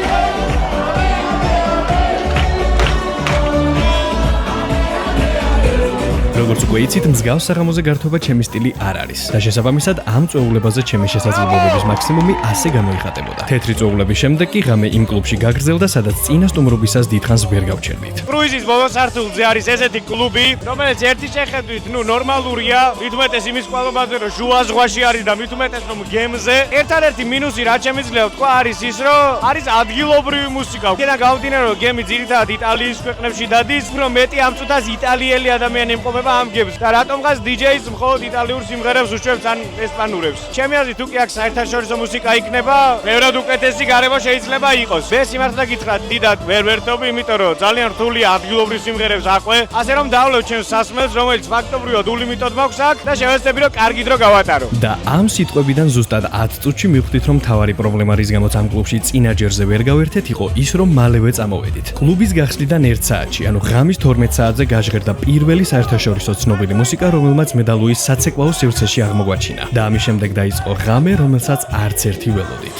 როგორც უკვე იცით, მსგავს საღამოზე გართობა ჩემი სტილი არ არის. და შესაბამისად, ამ წვეულებაზე ჩემი შესაძლებლობების მაქსიმუმი ასე გამოიხატებოდა. თეთრი წვეულების შემდეგ კი ღამე იმ კლუბში გაგრძელდა, სადაც წინა სტუმრობისას დიდხანს ვერ გავჩერდით. კრუიზის ბოლო სართულზე არის ესეთი კლუბი, რომელიც ერთი შეხედვით, ნორმალურია, მithumetes იმის ყველობაზე, რომ შუა ზღვაში არის და მithumetes რომ გემზე. ერთადერთი მინუსი, რაც შემიძლია ვთქვა, არის ის, რომ არის ადგილობრივი მუსიკა. იქიდან გამომდინარე, რომ გემი ძირითადად იტალიის ქვეყნებში დადის, უფრო მეტი ამ წუთას იტალიელი ადამიანი იმყოფება ამ გემს და რატომღაც DJ-ს მხოლოდ იტალიურ სიმღერებს უშვებს ან ესპანურებს. ჩემი აზრით, თუ კი აქ საერთაშორისო მუსიკა იქნება, ბევრად უკეთესი გარემო შეიძლება იყოს. მე სიმართლე გითხრათ, დიდად ვერ ვერთობი, იმიტომ რომ ძალიან რთულია ადგილობრივ სიმღერებს აყვე. ასე რომ დავლევ ჩემს სასმელს, რომელიც ფაქტობრივად ულიმიტოდ მაქვს აქ და შევეცდები, რომ კარგი დრო გავატარო. და ამ სიტყვებიდან ზუსტად 10 წუთში მივხვდით, რომ მთავარი პრობლემა, რის გამოც ამ კლუბში წინა ჯერზე ვერ გავერთეთ, იყო ის, რომ მალევე წამოვედით. კლუბის გახსნიდან 1 საათში, ანუ ღამის 12 საათზე გაჟღერდა პირველი საერთაშორისო ცნობილი მუსიკა, რომელმაც მედალუის საცეკვაო სივრცეში აღმოგვაჩინა. და ამის შემდეგ დაიწყო ღამე, რომელსაც არც ერთი ველოდით.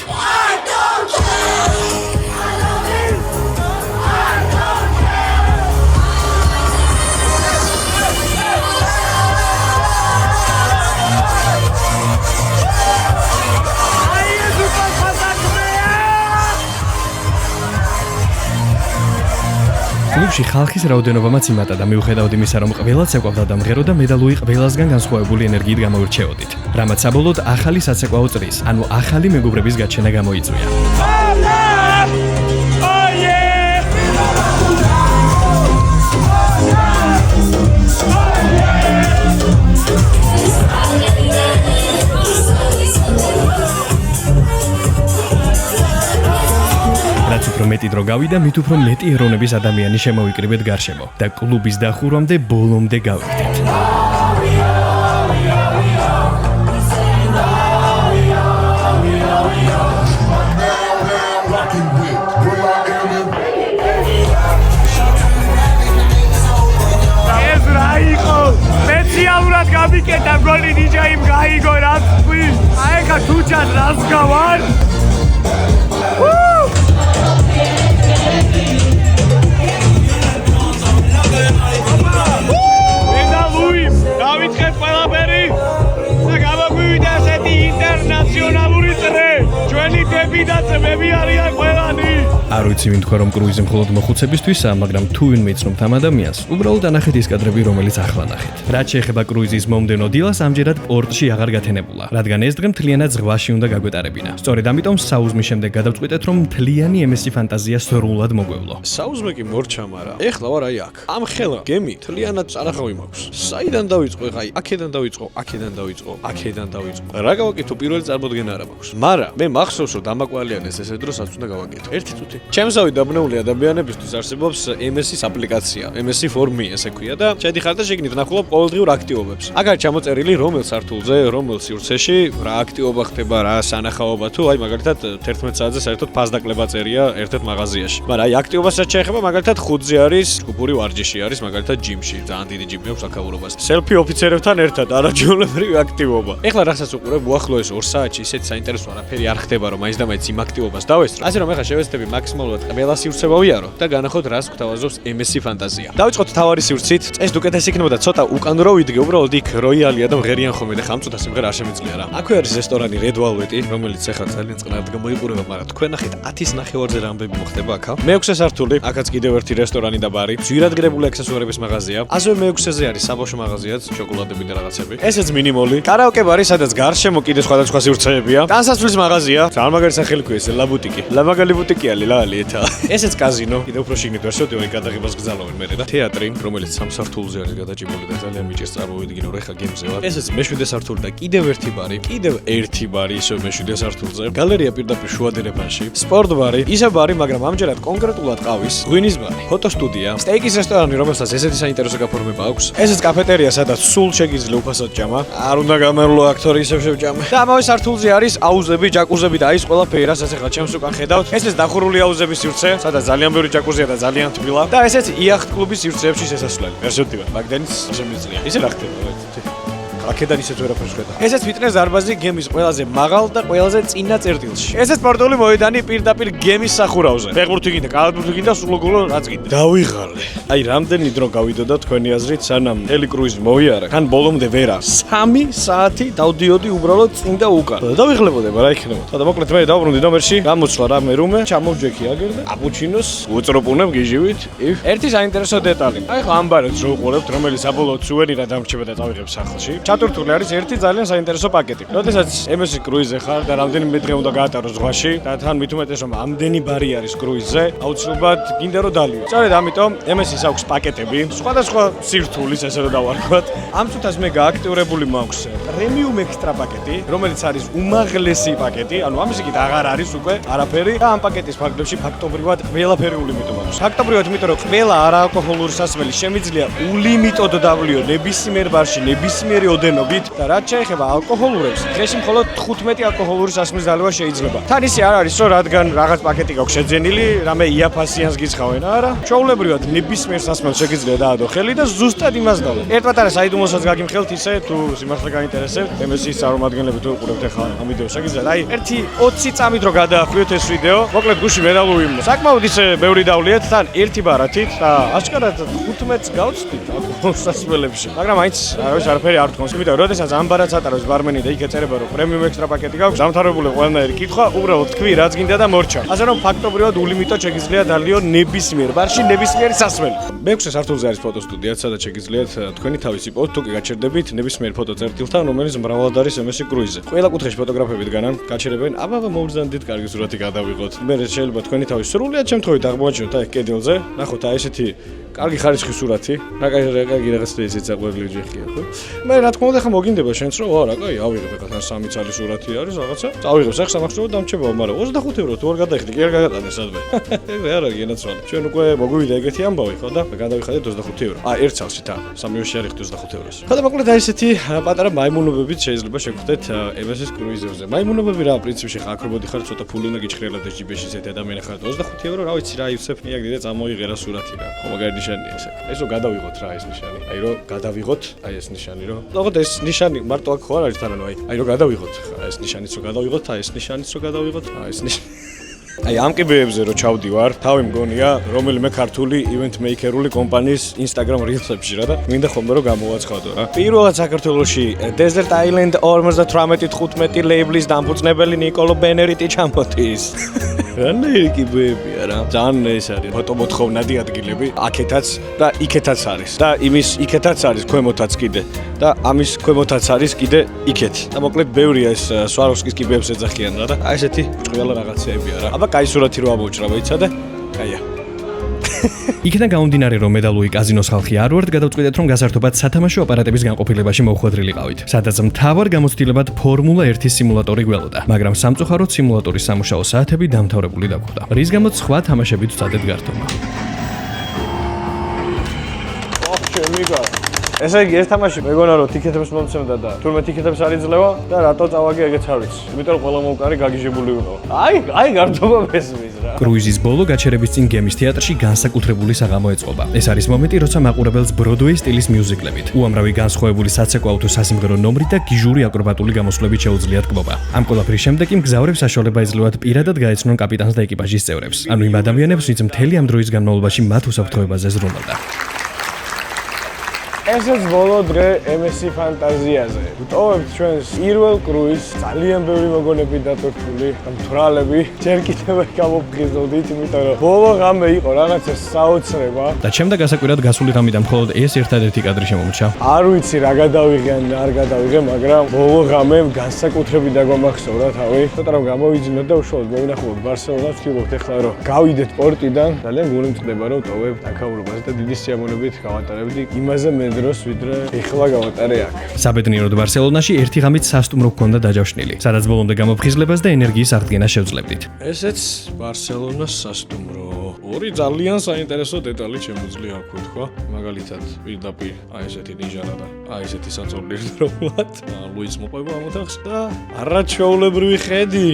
კლუბში ხალხის რაოდენობამაც იმატა და მიუხედავად იმისა, რომ ყველაც ეკავდა და მღეროდა, მედალუი ყველასგან განსხვავებული ენერგიით გამოირჩეოდით. რამაც საბოლოოდ ახალი საცეკვაო წრის, ანუ ახალი მეგობრების გაჩენა გამოიწვია. რაც უფრო მეტი დრო გავიდა, მით უფრო მეტი ეროვნების ადამიანი შემოვიკრიბეთ გარშემო და კლუბის დახურვამდე ბოლომდე გავერთეთ. ეს რა იყო? სპეციალურად გამიკეთა გოლი DJ-იმ გაიგო რა თქვი? აი ხა თუჩად რას გავარ? მედალუი, დავითხრეთ ყველაფერი და გამოგვივიდა გინაცემები არიან ყველანი. არ ვიცი ვინ თქვა რომ კრუიზი მხოლოდ მოხუცებისთვისაა, მაგრამ თუ ვინმე იცნობთ ამ ადამიანს, უბრალოდ ანახეთ ის კადრები, რომელიც ახლა ნახეთ. რაც შეეხება კრუიზის მომდევნო დილას, ამჯერად პორტში აღარ გათენებულა, რადგან ეს დღე მთლიანად ზღვაში უნდა გაგვეტარებინა. სწორედ ამიტომ საუზმის შემდეგ გადავწყვიტეთ, რომ მთლიანი MSC ფანტაზია სრულად მოგვევლო. საუზმე კი მორჩა, მაგრამ ეხლა ვარ აი აქ. ამ ხელა გემი მთლიანად წარახავი მაქვს. საიდან დავიწყო? აი აქედან დავიწყო, აქედან დავიწყო, აქედან დავიწყო. რა გავაკეთო პირველი წარმოდგენა არა მაქვს. მაგრამ მე მახსოვს რომ დამაკვალიანეს ესე დროს რაც უნდა გავაკეთო. ერთი წუთი. ჩემსავე დაბნეული ადამიანებისთვის არსებობს MSC-ის აპლიკაცია. MSC for me ესე ქვია და შედიხარ და შეგნით ნახულობ ყოველდღიურ აქტივობებს. აქ არის ჩამოწერილი რომელ სართულზე, რომელ სივრცეში რა აქტივობა ხდება, რა სანახაობა თუ აი მაგალითად 11 საათზე საერთოდ ფასდაკლება წერია ერთ-ერთ მაღაზიაში. მაგრამ აი აქტივობასაც შეეხება მაგალითად 5-ზე არის ჯგუფური ვარჯიში არის მაგალითად ჯიმში, ძალიან დიდი ჯიმი აქვს აქაურობას. სელფი ოფიცერებთან ერთად არაჩვეულებრივი აქტივობა. ეხლა რასაც უყურებ უახლოეს 2 საათში ისეთი საინტერესო არაფერი არ ხდება რომ მაინც და მაინც იმ აქტივობას დავესწრო. ასე რომ ეხლა შევეცდები მაქსიმალურად ყველა სივრცე ვავიარო და განახოთ რას გვთავაზობს MSC ფანტაზია. დავიწყოთ თავარი სივრცით. ეს უკეთესი იქნებოდა ცოტა უკან რო ვიდგე, უბრალოდ იქ როიალია და მღერიან ხოლმე და ხამწუთა სიმღერა არ შემიძლია რა. აქვე არის რესტორანი Red Velvet, რომელიც ეხლა ძალიან წყნარად გამოიყურება, მაგრამ თქვენ ნახეთ 10-ის ნახევარზე რამბები მოხდება აქ. მე-6 სართული, აქაც კიდევ ერთი რესტორანი და ბარი, ძვირადღირებული აქსესუარების მაღაზია. ასევე მე-6-ზე არის საბავშვო მაღაზიაც, შოკოლადები და რაღაცები. ესეც მინიმოლი. კარაოკე ბარი, სადაც გარშემო კიდე სხვადასხვა სივრცეებია. ტანსაცმლის მაღაზია, ძალიან მაგარი სახელი ქვია ესე, ლაბუტიკი. ლამაგალი ბუტიკია, ლალი ეთა. ესეც კაზინო, კიდე უფრო შიგნით ვერ შევდივარ, გადაღებას გძალავენ მე და თეატრი, რომელიც 3 სართულზე არის გადაჭიმული და ძალიან მიჭირს წარმოვიდგინო, რომ ეხა გემზე ვარ. ესეც მე-7 სართული და კიდევ ერთი ბარი, ისევ მე-7 სართულზე. გალერეა პირდაპირ შუა დერეფანში. სპორტ ბარი, ისე ბარი, მაგრამ ამჯერად კონკრეტულად ყავის. ღვინის ბარი, ფოტოსტუდია, სტეიკის რესტორანი, რომელსაც ესეთი საინტერესო გაფორმება აქვს. ესეც კაფეტერია, სადაც სულ შეგიძლია უფასოდ ჭამა. არ უნდა გამევლო აქტორი ისევ შევჭამე. და ამავე სართულზე არის აუზები, ჯაკუზები და ის ყველაფერი, რასაც ეხლა ჩემს უკან ხედავთ. ესეც დახურული აუზების სივრცე, სადაც ძალიან ბევრი ჯაკუზია და ძალიან თბილა. და ესეც იახტ კლუბის სივრცეებში შესასვლელი. ვერ შევდივარ, მაგდენის შემიძლია. ისე რა ხდება? აქედან ისეთ ვერაფერს ხედავ. ესეც ფიტნეს დარბაზი გემის ყველაზე მაღალ და ყველაზე წინა წერტილში. ესეც სპორტული მოედანი პირდაპირ გემის სახურავზე. ფეხბურთი გინდა, კალათბურთი გინდა, სულოგულო რაც გინდა. დავიღალე. აი რამდენი დრო გავიდოდა თქვენი აზრით, სანამ მთელი კრუიზი მოვიარა. კან ბოლომდე ვერა. 3 საათი დავდიოდი უბრალოდ წინ და უკან. დავიღლებოდი, რა იქნებოდა. და მოკლედ მე დავბრუნდი ნომერში, გამოცვლა რამე რუმე, ჩამოვჯექი აგერ და აპუჩინოს უწროპუნებ გიჟივით. ერთი საინტერესო დეტალი. აი ხო ამ ბარეთს რო უყურებთ, რომელიც საბოლოოდ სუვენირად დამრჩება და წავიღებ სახლში. ჩატურთული არის ერთი ძალიან საინტერესო პაკეტი. როდესაც MSC კრუიზზე ხარ და რამდენიმე დღე უნდა გაატარო ზღვაში და თან მით უმეტეს რომ ამდენი ბარი არის კრუიზზე, აუცილებლად გინდა რომ დალიო. სწორედ ამიტომ MSC-ს აქვს პაკეტები, სხვადასხვა სირთულის, ესე რომ დავარქვათ. ამ წუთას მე გააქტიურებული მაქვს პრემიუმ ექსტრა პაკეტი, რომელიც არის უმაღლესი პაკეტი, ანუ ამისი კიდე აღარ არის უკვე არაფერი და ამ პაკეტის ფაქტებში ფაქტობრივად ყველაფერი ულიმიტო მაქვს. ფაქტობრივად იმიტომ რომ ყველა არაალკოჰოლური სასმელი შემიძლია ულიმიტოდ დავლიო ნებისმიერ ბარში, ნებისმიერი ოდენობით და რაც შეეხება ალკოჰოლურებს, დღეში მხოლოდ 15 ალკოჰოლური სასმლის დალევა შეიძლება. თან ისე არ არის, რომ რადგან რაღაც პაკეტი გაქვს შეძენილი, რამე იაფასიანს გიცხავენ, არა. ჩვეულებრივად ნებისმიერ სასმელს შეგიძლია დაადო ხელი და ზუსტად იმას დავო. ერთ პატარა საიდუმლოსაც გაგიმხელთ ისე, თუ სიმართლე გაინტერესებთ, MSC-ის წარმომადგენლები თუ უყურებთ ახლა ამ ვიდეოს, შეგიძლიათ აი ერთი 20 წამით რო გადაახვიოთ ეს ვიდეო, მოკლედ გუში მედალური იმო. საკმაოდ ისე ბევრი დავლიეთ, თან ერთი ბარათით და აშკარად 15-ს გავწვით ალკოჰოლურ სასმელებში. მაგრამ აიც არაფერი არ თქონს. იმიტომ რომ როდესაც ამ ბარათს ატარებს ბარმენი და იქ ეწერება რომ პრემიუმ ექსტრა პაკეტი გაქვს, დამთავრებული ყველანაირი კითხვა, უბრალოდ თქვი რაც გინდა და მორჩა. ასე რომ ფაქტობრივად ულიმიტოდ შეგიძლია დალიო ნებისმიერ ბარში ნებისმიერი სასმელი. მე-6 სართულზე არის ფოტოსტუდია, სადაც შეგიძლიათ თქვენი თავისი ფოტო თუ კი გაჩერდებით ნებისმიერ ფოტოწერტილთან, რომელიც მრავლად არის MSC კრუიზზე. ყველა კუთხეში ფოტოგრაფები დგანან, გაჩერებენ, აბა მოვზანდით კარგი სურათი გადავიღოთ. მე შეიძლება თქვენი თავის სრულიად შემთხვევით აღმოაჩინოთ აი კედელზე, ნახოთ აი ესეთი კარგი ხარისხის სურათი, რა კარგი რაღაცა ისეთ საყვარელი ჯიხია, ხო? მე რა თქმა უნდა ხა მოგინდება შენც რომ არა, კაი, ავიღებ ეხლა თან 3 წელი სურათი არის რაღაცა. წავიღებ სახს სამახსოვროდ დამრჩებაო, მაგრამ 25 ევრო თუ არ გადაიხდი, კი არ გადატანე სადმე. ეგ არ არის ენაცვალე. ჩვენ უკვე მოგვივიდა ეგეთი ამბავი, ხო და გადავიხადეთ 25 ევრო. აი, ერთ სახლში თან, 3 ევრო შეარიხდი 25 ევროს. ხო და მოკლედ აი ესეთი პატარა მაიმუნობებით შეიძლება შეგხვდეთ MSC კრუიზებზე. მაიმუნობები რა, პრინციპში ხა აქ რობოდი ხარ, ცოტა ფული უნდა გიჩხრელად და ჯიბეში ესეთი ადამიანი ხარ 25 ევრო, რა ვიცი რა, ივსებ მიაგდი და წამოიღერა სურათი რა. ხო მაგარი ნიშანია ეს. ეს რომ გადავიღოთ რა ეს ნიშანი. აი რომ გადავიღოთ, აი ეს ნიშანი რომ. ნახოთ ეს ნიშანი მარტო აქ ხო არ არის თანანო აი რომ გადავიღოთ. ეს ნიშანიც რომ გადავიღოთ, აი ეს ნიშანიც რომ გადავიღოთ, აი ეს ნიშანი. აი ამ კიბეებზე რო ჩავდივარ, თავი მგონია რომელიმე ქართული event maker-ული კომპანიის Instagram Reels-ებში რა და მინდა ხოლმე რომ გამოვაცხადო რა. პირველად საქართველოში Desert Island 58-15 ლეიბლის დამფუძნებელი ნიკოლო ბენერიტი ჩამოდის. რანაირი კიბეებია რა. ძალიან ეს არის ფოტომოთხოვნადი ადგილები, აქეთაც და იქეთაც არის. და იმის იქეთაც არის ქვემოთაც კიდე და ამის ქვემოთაც არის კიდე იქეთ. და მოკლედ ბევრია ეს სვაროვსკის კიბეებს ეძახიან რა და აი ესეთი ჭრიალა რაღაცეებია რა. აბა კაი სურათი რო ამოვჭრა ვეცა და კაია. იქიდან გამომდინარე რომ მედალური კაზინოს ხალხი არ ვართ, გადავწყვიტეთ რომ გასართობად სათამაშო აპარატების განყოფილებაში მოვხვედრილიყავით. სადაც მთავარ გამოცდილებად ფორმულა 1-ის სიმულატორი გველოდა, მაგრამ სამწუხაროდ სიმულატორის სამუშაო საათები დამთავრებული დაგვხვდა. რის გამოც სხვა თამაშებით ვწადეთ გართობა. ესე იგი ეს თამაში მეგონა რომ ტიკეტებს მომცემდა და თურმე ტიკეტებს არ იძლევა და რატო წავაგე ეგეც არ ვიცი. იმიტომ რომ ყველა მომკარი გაგიჟებული ვიყო. აი გართობა მესმის რა. კრუიზის ბოლო გაჩერების წინ გემის თეატრში განსაკუთრებული საღამო ეწყობა. ეს არის მომენტი, როცა მაყურებელს ბროდვეის სტილის მიუზიკლებით, უამრავი განსხვავებული საცეკვო ავტო სასიმღერო ნომრით და გიჟური აკრობატული გამოსვლებით შეუძლიათ კბობა. ამ ყველაფრის შემდეგ კი მგზავრებს საშუალება ეძლევათ პირადად გაეცნონ კაპიტანს და ეკიპაჟის წევრებს, ანუ იმ ადამიანებს, ვინც მთელი ამ დროის განმავლობაში მათ უსაფრთხოებაზე ზრუნავდა. ესეც ბოლო დღე MSC ფანტაზიაზე. ვტოვებთ ჩვენს პირველ კრუიზს, ძალიან ბევრი მოგონები დატვირთული, მთვრალები, ჯერ კიდევ გამოფხიზლდით, იმიტომ რომ ბოლო ღამე იყო რაღაცა საოცრება. და ჩემდა გასაკვირად გასული ღამიდან მხოლოდ ეს ერთადერთი კადრი შემომრჩა. არ ვიცი რა გადავიღე ან არ გადავიღე, მაგრამ ბოლო ღამე განსაკუთრებით დაგვამახსოვრა თავი. ცოტა რომ გამოვიძინოთ და უშუალოდ მოვინახულოთ ბარსელონას, ვთქვით ახლა რომ გავიდეთ პორტიდან, ძალიან გულიმწყდება რომ ტოვებთ აქაურობას და დიდი სიამოვნებით გავატარებდი იმაზე დროს ვიდრე ეხლა გავატარე აქ. საბედნიეროდ ბარსელონაში ერთი ღამით სასტუმრო ჰქონდა დაჯავშნილი, სადაც ბოლომდე გამოფხიზლებას და ენერგიის აღდგენას შევძლებდით. ესეც ბარსელონას სასტუმრო. ორი ძალიან საინტერესო დეტალი შემოძლია აქ ვთქვა. მაგალითად, პირდაპირ აი ესეთი ნიჟარა და აი ესეთი საწოლი ერთდროულად. ლუის მოყვება ამ ოთახს და არაჩვეულებრივი ხედი.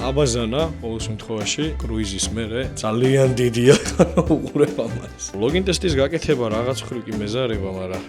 აბაზანა ყოველ შემთხვევაში კრუიზის მერე ძალიან დიდია უყურებ ამას. ლოგინ ტესტის გაკეთება რაღაც ხრი კი მეზარება, მაგრამ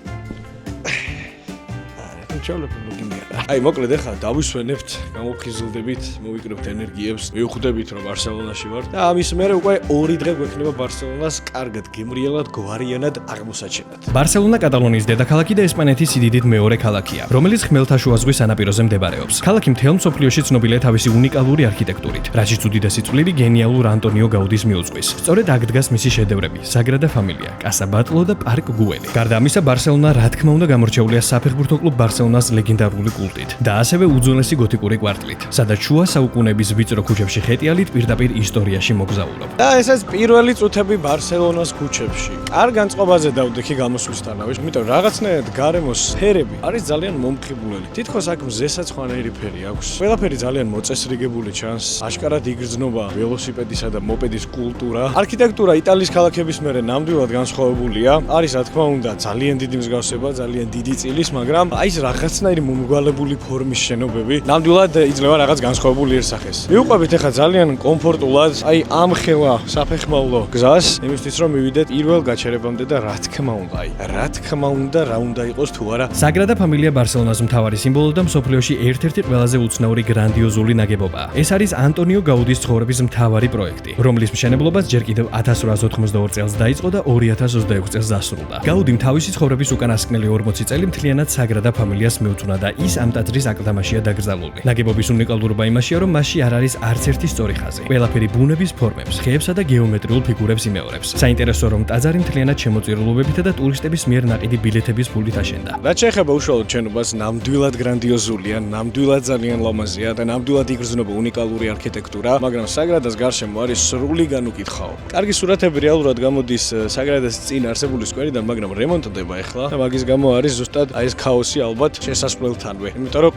ჩავლები ლოგინია. აი მოკლედ ახლა დავისვენებთ, გამოფხიზლდებით, მოვიკრებთ ენერგიებს, მივხვდებით რომ ბარსელონაში ვართ და ამის მერე უკვე 2 დღე გვექნება ბარსელონას კარგად გემრიელად, გვარიანად აღმოსაჩენად. ბარსელონა კატალონიის დედაქალაქი და ესპანეთის სიდიდით მეორე ქალაქია, რომელიც ხმელთაშუა ზღვის სანაპიროზე მდებარეობს. ქალაქი მთელ მსოფლიოში ცნობილია თავისი უნიკალური არქიტექტურით, რაშიც უდიდესი წვლილი გენიალურ ანტონიო გაუდის მიუძღვის. სწორედ აქ დგას მისი შედევრები: საგრადა ფამილია, კასა ბატლო და პარკ გუელი. გარდა ამისა, ბარსელონა რა თქმა უნდა გამორჩეულია საფეხბურთო კლუბ ბარსელონას ლეგენდარული კულტით და ასევე უძველესი გოთიკური კვარტლით, სადაც შუა საუკუნეების ვიწრო ქუჩებში ხეტიალით პირდაპირ ისტორიაში მოგზაურობ. და ესეც პირველი წუთები ბარსელონას ქუჩებში. არ განწყობაზე დავდექი გამოსვლისთანავე, იმიტომ რომ რაღაცნაირად გარემოს ფერები არის ძალიან მომხიბვლელი. თითქოს აქ მზესაც ხვანაირი ფერი აქვს. ყველაფერი ძალიან მოწესრიგებული ჩანს. აშკარად იგრძნობა ველოსიპედისა და მოპედის კულტურა. არქიტექტურა იტალიის ქალაქების მერე ნამდვილად განსხვავებულია. არის რა თქმა უნდა ძალიან დიდი მსგავსება, ძალიან დიდი წილის, მაგრამ აი ეს რაღაცნაირი მომგვალებული ფორმის შენობები ნამდვილად იძლევა რაღაც განსხვავებული იერსახეს. მივყვებით ახლა ძალიან კომფორტულად, აი ამ ხელა საფეხმავლო გზას, იმისთვის რომ მივიდეთ პირველ გაჩერებამდე და რა თქმა უნდა, რა უნდა იყოს თუ არა. საგრადა ფამილია ბარსელონას მთავარი სიმბოლო და მსოფლიოში ერთ-ერთი ყველაზე უცნაური გრანდიოზული ნაგებობაა. ეს არის ანტონიო გაუდის ცხოვრების მთავარი პროექტი, რომლის მშენებლობაც ჯერ კიდევ 1882 წელს დაიწყო და 2026 წელს დასრულდა. გაუდიმ თავისი ცხოვრების უკანასკნელი 40 წელი მთლიანად საგრადა ფამილიას მიუძღვნა და ის ამ ტაძრის აკლდამაშია დაკრძალული. ნაგებობის უნიკალურობა იმაშია, რომ მასში არ არის არც ერთი სწორი ხაზი. ყველაფერი ბუნების ფორმებს, ხეებსა და გეომეტრიულ ფიგურებს იმეორებს. საინტერესოა, რომ ტაძარი მთლიანად შემოწირულობებითა და ტურისტების მიერ ნაყიდი ბილეთების ფულით აშენდა. რაც შეეხება უშუალოდ შენობას, ნამდვილად გრანდიოზულია, ნამდვილად ძალიან ლამაზია და ნამდვილად იგრძნობა უნიკალური არქიტექტურა, მაგრამ საგრადას გარშემო არის სრული განუკითხაო. კარგი სურათები რეალურად გამოდის საგრადას წინ არსებული სკვერიდან, მაგრამ რემონტდება ახლა და მაგის გამო არის ზუსტად აი ეს ქაოსი ალბათ შესასვლელთანვე. იმიტომ რომ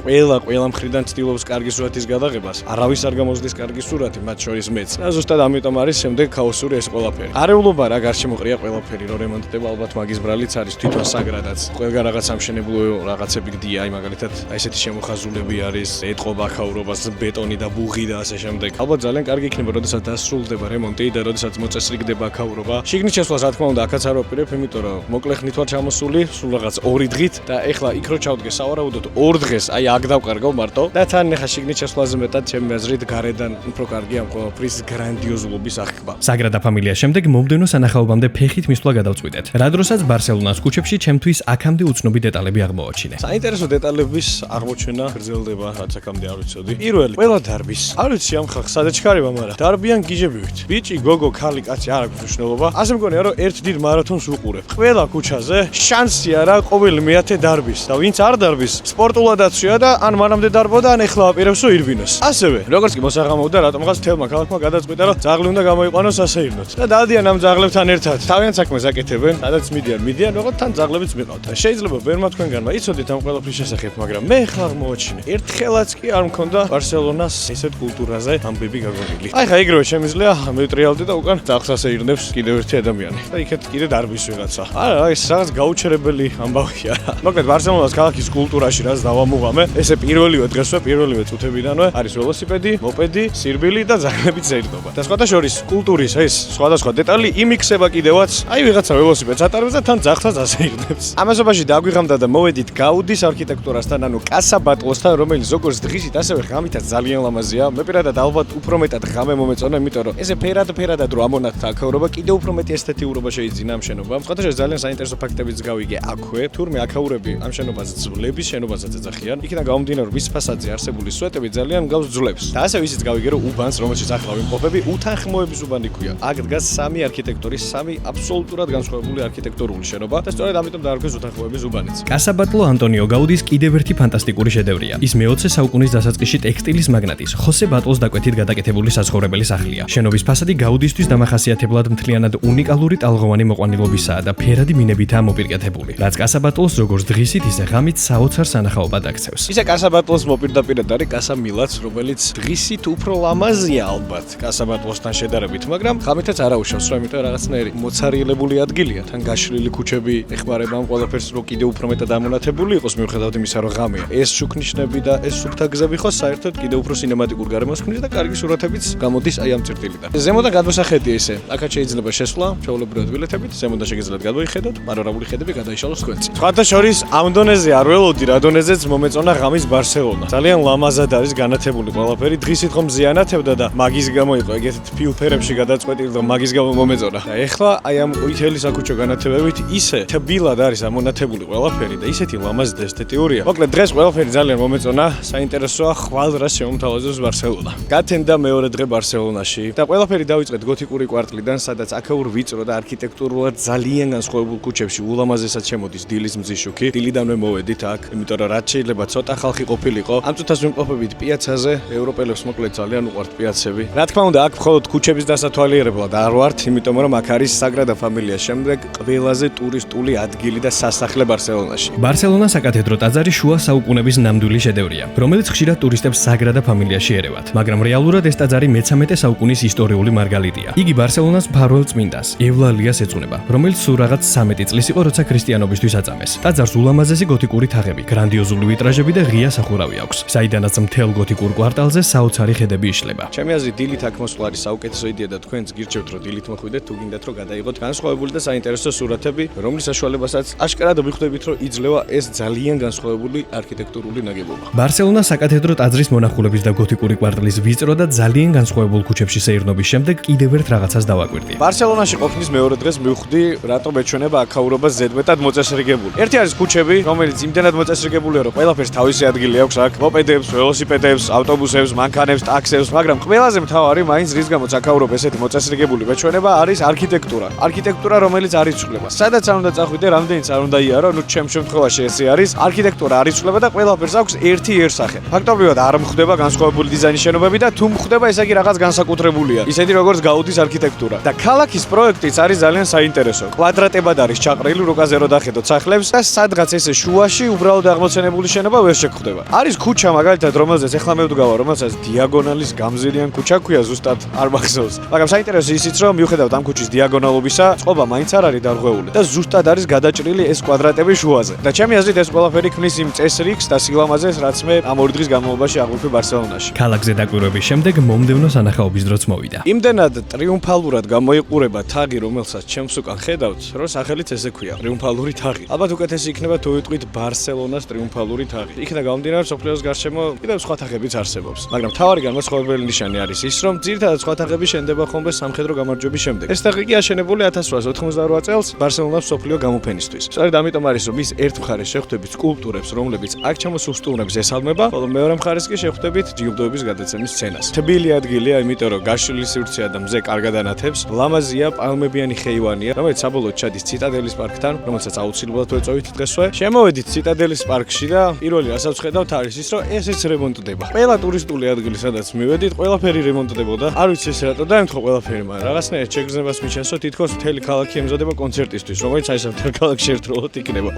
ყველა მხრიდან ცდილობს კარგი სურათის გადაღებას, არავის არ გამოსდის კარგი სურათი, მათ შორის მეც. და ზუსტად ამიტომ არის შემდეგ ქაოსური ეს ყველაფერი. არეულობა რა გარშემო ყრია ყველაფერი, რომ რემონტდება, ალბათ მაგის ბრალიც არის თვითონ საგრადაც. ყველგან რაღაც სამშენებლო რაღაცები გდია, აი მაგალითად აი ესეთი შემოხაზულები არის, ეტყობა ქაურობას, ბეტონი და ბუღი და ასე შემდეგ. ალბათ ძალიან კარგი იქნება, როდესაც დასრულდება რემონტი და როდესაც მოწესრიგდება ქაურობა. შიგნით შესვლას რა თქმა უნდა აქაც არ ვაპირებ, იმიტომ რომ მოკლე ხნით ვარ ჩამოსული, სულ რაღაც 2 დღით და ეხლა იქ რო ჩავდგე სავარაუდოდ 2 დღეს აი აქ დავკარგავ მარტო და თან ახლა შიგნით შესვლაზე მეტად ჩემი აზრით გარედან უფრო კარგი ამ ყველაფრის გრანდიოზულობის აღქმა. საგრადა ფამილიას შემდეგ მომდევნო სანახაობამდე ფეხით მისვლა გადავწყვიტეთ. რა დროსაც ბარსელონას ქუჩებში ჩემთვის აქამდე უცნობი დეტალები აღმოაჩინე. საინტერესო დეტალების აღმოჩენა გრძელდება, რაც აქამდე არ ვიცოდი. პირველი, ყველა დარბის. არ ვიცი ამ ხალხს სადაც ჩქარება, მაგრამ დარბიან გიჟებივით. ბიჭი, გოგო, ქალი, კაცი არ აქვს მნიშვნელობა. ასე მგონია, რომ ერთ დიდ მარათონს უყურებ. ყველა ქუჩაზე შანსი არა ყოველ მეათე დარბის. და ვინც არ დარბის, სპორტულადაც შეა და ან მანამდე დარბოდა, ან ეხლა აპირებს რომ ირბინოს. ასევე, როგორც კი მოსაღამოდა, რატომღაც თელმა ქალაქმა გადაწყვიტა, რომ ძაღლი უნდა გამოიყვანოს ასეირნოთ. და დადიან ამ ძაღლებთან ერთად. თავიანთ საქმეს აკეთებენ, სადაც მიდიან, როგორც თან ძაღლებიც მიყავთ. შეიძლება ბერმა თქვენგანმა იცოდით ამ ყველაფრის შესახებ, მაგრამ მე ხლა აღმოაჩინე. ერთხელაც კი არ მქონდა ბარსელონას ესეთ კულტურაზე ამბები გაგონილი. აი ხა იგივე შემიძლია მეტრიალდი და უკან ძაღლს ასეირნებს კიდევ ერთი ადამიანი. და იქეთ კიდე დარბის ვიღაცა. არა, ეს რაღაც გაუჩერებელი ამბავია. მოკლედ ბარსელონას ქალაქის კულტურაში რაც დავამუღამე, ესე პირველივე დღესვე, პირველივე წუთებიდანვე არის ველოსიპედი, მოპედი, სირბილი და ძაღლებით ზეირნობა. და სხვათა შორის კულტურის ეს სხვადასხვა დეტალი იმიქსება კიდევაც, აი ვიღაცა ველოსიპედს ატარებს და თან ძაღლსაც ასეირნებს. ამასობაში დაგვიღამდა და მოვედით გაუდის არქიტექტურასთან, ანუ კასაბატლოსთან, რომელიც როგორც დღისით, ასევე ღამითაც ძალიან ლამაზია. მე პირადად ალბათ უფრო მეტად ღამე მომეწონა, იმიტომ რომ ესე ფერად რო ამონათთა აქაურობა კიდევ უფრო მეტი ესთეტიურობა შეიძინა ამ შენობამ. სხვათა შორის ძალიან საინტერესო ფაქტებიც გავიგე აქვე. თურმე აქაურები ამ შენობას ძლების შენობასაც ეძახიან. იქიდან გამომდინარე, ვის ფასადზე არსებული სვეტები ძალიან გავს ძლებს. და ასევე ისიც გავიგე, რომ უბანს, რომელშიც ახლა ვიმყოფები, უთანხმოების უბანი ქვია. აქ დგას 3 არქიტექტურის, 3 აბსოლუტურად განსხვავებული არქიტექტურული შენობა და სწორედ ამიტომ დაარქვეს უთანხმოების უბანიც. კასაბატლო ანტონიო გაუდის კიდევ ერთი ფანტასტიკური შედევრია. ის მე-20 საუკუნის დასაწყისში ტექსტილის მაგნატის ხოსე ბატლოს დაკვეთით გადაკეთებული საცხოვრებელი სახლია. შენობის ფასადი გაუდისთვის დამახასიათებლად მთლიანად უნიკალური ტალღოვანი მოყვანილობისაა და ფერადი მინებითაა მოპირკეთებული. რაც კასაბატლოს როგორც დღისით, ისე ღამით საოცარ სანახაობად აქცევს. ისე კასაბატლოს მოპირდაპირედ არის კასამილაც, რომელიც დღისით უფრო ლამაზია ალბათ კასაბატლოსთან შედარებით, მაგრამ ღამითაც არ აუშავს, რა, იმიტომ რაღაცნაირი მოცარიელებული ადგილია, თან გაშლილი ქუჩები ეხმარება ამ ყველაფერს, რომ კიდევ უფრო მეტად ამონათებული იყოს მიუხედავად იმისა, რომ ღამეა. ეს შუქნიშნები და ეს სუფთა გზები ხო საერთოდ კიდევ უფრო სინემატიკურ გარემოს ქმნის და კარგი სურათებიც გამოდის აი ამ წერტილიდან. ზემოდან გადმოსახედია ესე. აქაც შეიძლება შესვლა, ჩვეულებრივად ბილეთებით, ზემოდან შეგიძლიათ გადმოიხედოთ, პანორამული ხედები გადაიშალოს თქვენც. სხვათა შორის ამ დონეზე არ ველოდი, რა დონეზეც მომეწონა ღამის ბარსელონა. ძალიან ლამაზად არის განათებული ყველაფერი, დღისით ხომ ზიანათებდა და მაგის გამო იყო ეგეთ ფილფერებში გადაწყვეტილი და მაგის გამო მომეწონა. და ეხლა აი ამ ყვითელი საკუჩო განათებებით ისე თბილად არის ამონათებული ყველაფერი და ისეთი ლამაზი და ესთეტიურია. მოკლედ დღეს ყველაფერი ძალიან მომეწონა, საინტერესოა ხვალ რას შემომთავაზებს ბარსელონა. გათენდა მეორე დღე ბარსელონაში და ყველაფერი დავიწყეთ გოთიკური კვარტლიდან, სადაც აქაურ ვიწრო და არქიტექტურულად ძალიან განსხვავებულ ქუჩებში ულამაზესად შემოდის დილის მზის შუქი. დილიდანვე მოვედით აქ, იმიტომ რომ რაც შეიძლება ცოტა ხალხი ყოფილიყო. ამ წუთას ვიმყოფებით პიაცაზე, ევროპელებს მოკლედ ძალიან უყვართ პიაცები. რა თქმა უნდა, აქ მხოლოდ ქუჩების დასათვალიერებლად არ ვართ, იმიტომ რომ აქ არის საგრადა ფამილიას შემდეგ ყველაზე ტურისტული ადგილი და სასახლე ბარსელონაში. ბარსელონა საკათედრო ტაძარი შუა საუკუნეების ნამდვილი შედევრია, რომელიც ხშირად ტურისტებს საგრადა ფამილიაში ერევათ, მაგრამ რეალურად ეს ტაძარი მე-13 საუკუნის ისტორიული მარგალიტია. იგი ბარსელონას მფარველ წმინდას, ევლალიას ეძღვნება, რომელიც სულ რაღაც 13 წლის იყო, როცა ქრისტიანობისთვის აწამეს. ტაძარს ულამაზესი გოთიკური თაღები, გრანდიოზული ვიტრაჟები და ღია სახურავი აქვს, საიდანაც მთელ გოთიკურ კვარტალზე საოცარი ხედები იშლება. ჩემი აზრით, დილით აქ მოსვლა არის საუკეთესო იდეა და თქვენც გირჩევთ, რომ დილით მოხვიდეთ, თუ გინდათ, რომ გადაიღოთ განსხვავებული და საინტერესო სურათები, რომლის საშუალებასაც აშკარად მიხვდებით, რომ იძლევა ეს ძალიან განსხვავებული არქიტექტურული ნაგებობა. ბარსელონას საკათედრო ტაძრის მონახულების და გოთიკური კვარტლის ვიწრო და ძალიან განსხვავებულ ქუჩებში სეირნობის შემდეგ კიდევ ერთ რაღაცას დავაკვირდი. ბარსელონაში ყოფნის მეორე დღეს მივხვდი, რატომ ეჩვენება აქაურობა ზედმეტად მოწესრიგებული. ერთი არის ქუჩები, რომელიც იმდენად მოწესრიგებულია, რომ ყველაფერს თავისი ადგილი აქვს აქ, მოპედებს, ველოსიპედებს, ავტობუსებს, მანქანებს, ტაქსებს, მაგრამ ყველაზე მთავარი მაინც რის გამოც აქაურობა ესეთი მოწესრიგებული მეჩვენება არის არქიტექტურა. არქიტექტურა, რომელიც არ იცვლება. სადაც არ უნდა წახვიდე, რამდენიც არ უნდა იარო, ნუ ჩემ შემთხვევაში ესე არის. არქიტექტურა არ იცვლება და ყველაფერს აქვს ერთი იერსახე. ფაქტობრივად არ მხდება განსხვავებული დიზაინის შენობები და თუ მხდება, ესე იგი რაღაც განსაკუთრებულია. ისეთი როგორც გაუდის არქიტექტურა. და ქალაქის პროექტიც არის ძალიან საინტერესო. კვადრატებად არის ჩაყრილი, რუკაზე რო დახედოთ სახლებს და სადღაც ესე შუაში უბრალოდ აღმოცენებული შენობა ვერ შეგხვდება. არის ქუჩა მაგალითად, რომელზეც ეხლა მე ვდგავარ, რომელსაც დიაგონალის გამზირიან ქუჩა ქვია, ზუსტად არ მახსოვს. მაგრამ საინტერესო ისიც, რომ მიუხედავად ამ ქუჩის დიაგონალობისა, წყობა მაინც არ არის დარღვეული და ზუსტად არის გადაჭრილი ეს კვადრატები შუაზე. და ჩემი აზრით ეს ყველაფერი ქმნის იმ წესრიგს და სილამაზეს, რაც მე ამ ორი დღის განმავლობაში აღვიქვი ბარსელონაში. ქალაქზე დაკვირვების შემდეგ მომდევნო სანახაობის დროც მოვიდა. იმდენად ტრიუმფალურად გამოიყურება თაღი, რომელსაც ჩემს უკან ხედავთ, რომ სახელიც ესე ქვია, ტრიუმფალური თაღი. ალბათ უკეთესი იქნება თუ ვიტყვით ბარსელონას ტრიუმფალური თაღი. იქნა გამომდინარე, სოფლიოს გარშემო კიდევ სხვა თაღებიც არსებობს. მაგრამ მთავარი განმასხვავებელი ნიშანი არის ის, რომ ძირითადად სხვა თაღები შენდება ხოლმე სამხედრო გამარჯვების შემდეგ. ეს თაღი კი აშენებული 1898 წელს ბარსელონას სოფლიო გამოფენისთვის. სწორედ ამიტომ არის, რომ ის ერთ მხარეს შეხვდებით სკულპტურებს, რომლებიც აქ ჩამოსულ სტუმრებს ესალმება, ხოლო მეორე მხარეს კი შეხვდებით ჯილდოების გადაცემის სცენას. თბილი ადგილია, იმიტომ რომ გაშლილი სივრცეა და მზე კარგად ანათებს. ლამაზია, პალმებიანი ხეივანია, რომელიც საბოლოოდ ჩადის ციტადელის პარკთან, რომელსაც აუცილებლად ვეწოვით დღესვე. შემოვედით ციტადელის პარკში და პირველი რასაც ვხედავთ არის ის, რომ ესეც რემონტდება. ყველა ტურისტული ადგილი, სადაც მივედით, ყველაფერი რემონტდებოდა. არ ვიცი ეს რატო დაემთხვა ყველაფერი, მაგრამ რაღაცნაირად შეგრძნებას მიჩენს, რომ თითქოს მთელი ქალაქი ემზადება კონცერტისთვის, რომელიც აი ამ ქალაქში ერთდროულად იქნება.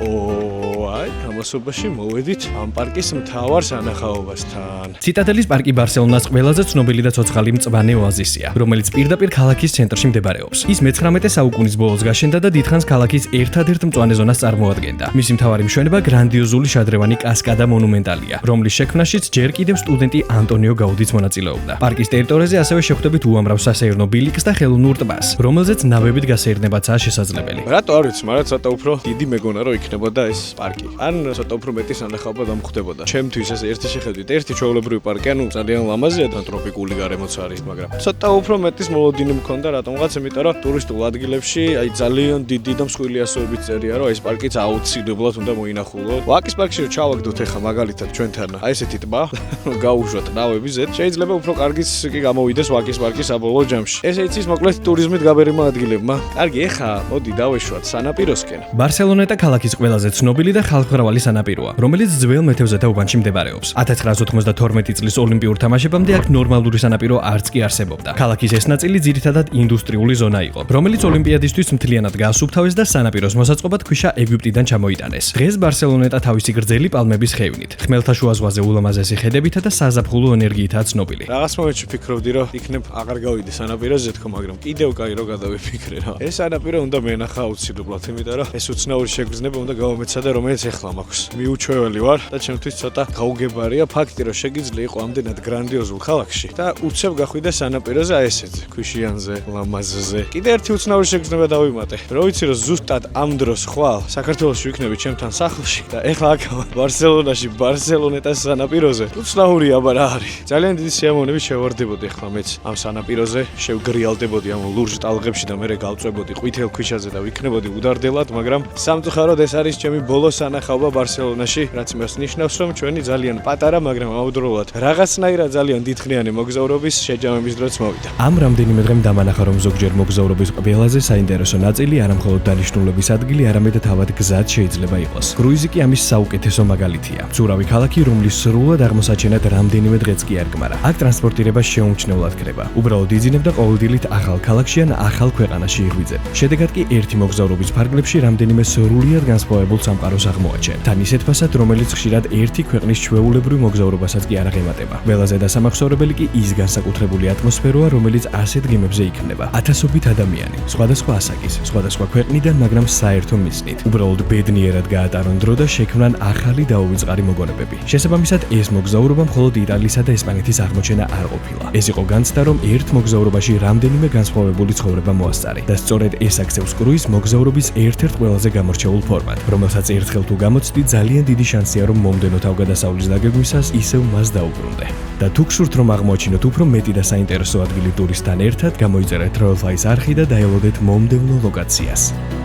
აი, ამასობაში მოვედით ამ პარკის მთავარ სანახაობასთან. ციტადელის პარკი ბარსელონას ყველაზე ცნობილი და ცოცხალი მწვანე ოაზისია, რომელიც პირდაპირ ქალაქის ცენტრში მდებარეობს. ის მე-19 საუკუნის ბოლოს გაშენდა და დიდხანს ქალაქის ერთადერთ მწვანე ზონას წარმოადგენდა. მისი მთავარი მშვენება გრანდიოზული შადრევანი კასკადა მონუმენტალია, რომლის შექმნაშიც ჯერ კიდევ სტუდენტი ანტონიო გაუდიც მონაწილეობდა. პარკის ტერიტორიაზე ასევე შეხვდებით უამრავ სასეირნო ბილიკს და ხელოვნურ ტბას, რომელზეც ნავებით გასეირნებაცაა შესაძლებელი. რატო არ ვიცი, მაგრამ ცოტა უფრო დიდი მეგონა რომ იქნებოდა ეს პარკი. ან ცოტა უფრო მეტი სანახაობა დამხვდებოდა. ჩემთვის ეს ერთი შეხედვით, ერთი ჩვეულებრივი პარკი, ანუ ძალიან ლამაზია და ტროპიკული გარემოც არის, მაგრამ ცოტა უფრო მეტის მოლოდინი მქონდა რატომღაც, იმიტომ რომ ტურისტულ ადგილებში აი ძალიან დიდი და მსხვილი ასოებით წერია, რომ ეს პარკიც აუცილებლად უნდა მოინახულოთ. ვაკის პარკში რომ ჩავაგდოთ ახლა მაგალითად ჩვენთან აი ესეთი ტბა, გაუშვათ ნავები ზედ, შეიძლება უფრო კარგიც კი გამოვიდეს ვაკის პარკის საბოლოო ჯამში. ესე იცის მოკლედ ტურიზმით გაბერილმა ადგილებმა. კარგი, ეხა მოდი დავეშვათ სანაპიროსკენ. ბარსელონა და ქალაქის ყველაზე ცნობილი და ხალხმრავალი სანაპიროა, რომელიც ძველ მეთევზეთა უბანში მდებარეობს. 1992 წლის ოლიმპიურ თამაშებამდე აქ ნორმალური სანაპირო არც კი არსებობდა. ქალაქის ეს ნაწილი ძირითადად ინდუსტრიული ზონა იყო, რომელიც ოლიმპიადისთვის მთლიანად გაასუფთავეს და სანაპიროს მოსაწყობად ქვიშა ეგვიპტიდან ჩამოიტანეს. დღეს ბარსელონეტა თავისი გრძელი პალმების ხეივნით, ხმელთაშუა ზღვაზე ულამაზესი ხედებითა და საზაფხულო ენერგიითაა ცნობილი. რაღაც მომენტში ფიქრობდი, რომ იქნებ აღარ გავიდე სანაპიროზე თქო, მაგრამ კიდევ კაი რო გადავიფიქრე რა. ეს სანაპირო უნდა მენახა აუცილებლად, იმიტომ რომ ეს უცნაური შეგრძნება უნდა გავამეცადე, რომელიც ეხლა მაქვს. მიუჩვეველი ვარ და ჩემთვის ცოტა გაუგებარია ფაქტი, რომ შეგიძლია იყო ამდენად გრანდიოზულ ქალაქში და უცებ გახვიდე სანაპიროზე აი ესეთზე, ქვიშიანზე, ლამაზზე. კიდე ერთი უცნაური შეგრძნება დავიმატე. რო ვიცი, რომ ზუსტად ამ დროს ხვალ საქართველოში ვიქნები ჩემთან სახლში და ეხლა აქ ბარსელონაში, ბარსელონეტას სანაპიროზე. უცნაურია, აბა რა არის. ძალიან დიდი სიამოვნებით შევარდებოდი ახლა მეც ამ სანაპიროზე, შევგრიალდებოდი ამ ლურჯ ტალღებში და მერე გავწვებოდი ყვითელ ქვიშაზე და ვიქნებოდი უდარდელად, მაგრამ სამწუხაროდ ეს არის ჩემი ბოლო სანახაობა ბარსელონაში, რაც იმას ნიშნავს, რომ ჩვენი ძალიან პატარა, მაგრამ ამავდროულად რაღაცნაირად ძალიან დიდხნიანი მოგზაურობის შეჯამების დროც მოვიდა. ამ რამდენიმე დღემ დამანახა, რომ ზოგჯერ მოგზაურობის ყველაზე საინტერესო ნაწილი არა მხოლოდ დანიშნულების ადგილი, არამედ თავად გზაც შეიძლება იყოს. კრუიზი კი ამის საუკეთესო მაგალითია. მცურავი ქალაქი, რომლის სრულად აღმოსაჩენად რამდენიმე დღეც კი არ გმარა. აქ ტრანსპორტირება შეუმჩნევლად ხდება. უბრალოდ იძინებ და ყოველდილით ახალ ქალაქში ან ახალ ქვეყანაში იღვიძებ. შედეგად კი ერთი მოგზაურობის ფარგლებში რამდენიმე სრულიად განსხვავებულ სამყაროს აღმოაჩენ. თან ისეთ ფასად, რომელიც ხშირად ერთი ქვეყნის ჩვეულებრივ მოგზაურობასაც კი არ აღემატება. ყველაზე დასამახსოვრებელი კი ის განსაკუთრებული ატმოსფეროა, რომელიც ასეთ გემებზე იქნება. ათასობით ადამიანი, სხვადასხვა ასაკის, სხვადასხვა ქვეყნიდან, მაგრამ საერთო მიზნით. უბრალოდ ბედნიერად გაატარონ დრო და შექმნან ახალი დაუვიწყარი მოგონებები. შესაბამისად, ეს მოგზაურობა მხოლოდ იტალიისა და ესპანეთის აღმოჩენა არ ყოფილა. ეს იყო განცდა, რომ ერთ მოგზაურობაში რამდენიმე განსხვავებული ცხოვრება მოასწარე და სწორედ ეს აქცევს კრუიზს მოგზაურობის ერთ-ერთ ყველაზე გამორჩეულ ფორმად, რომელსაც ერთხელ თუ გამოცდი, ძალიან დიდი შანსია, რომ მომდენო თავგადასავლის დაგეგმვისას ისევ მას დაუბრუნდე. და თუ გსურთ, რომ აღმოაჩინოთ უფრო მეტი და საინტერესო ადგილი ტურისტთან ერთად, გამოიწერეთ Travelfly-ის არხი და დაელოდეთ მომდევნო ლოკაციას.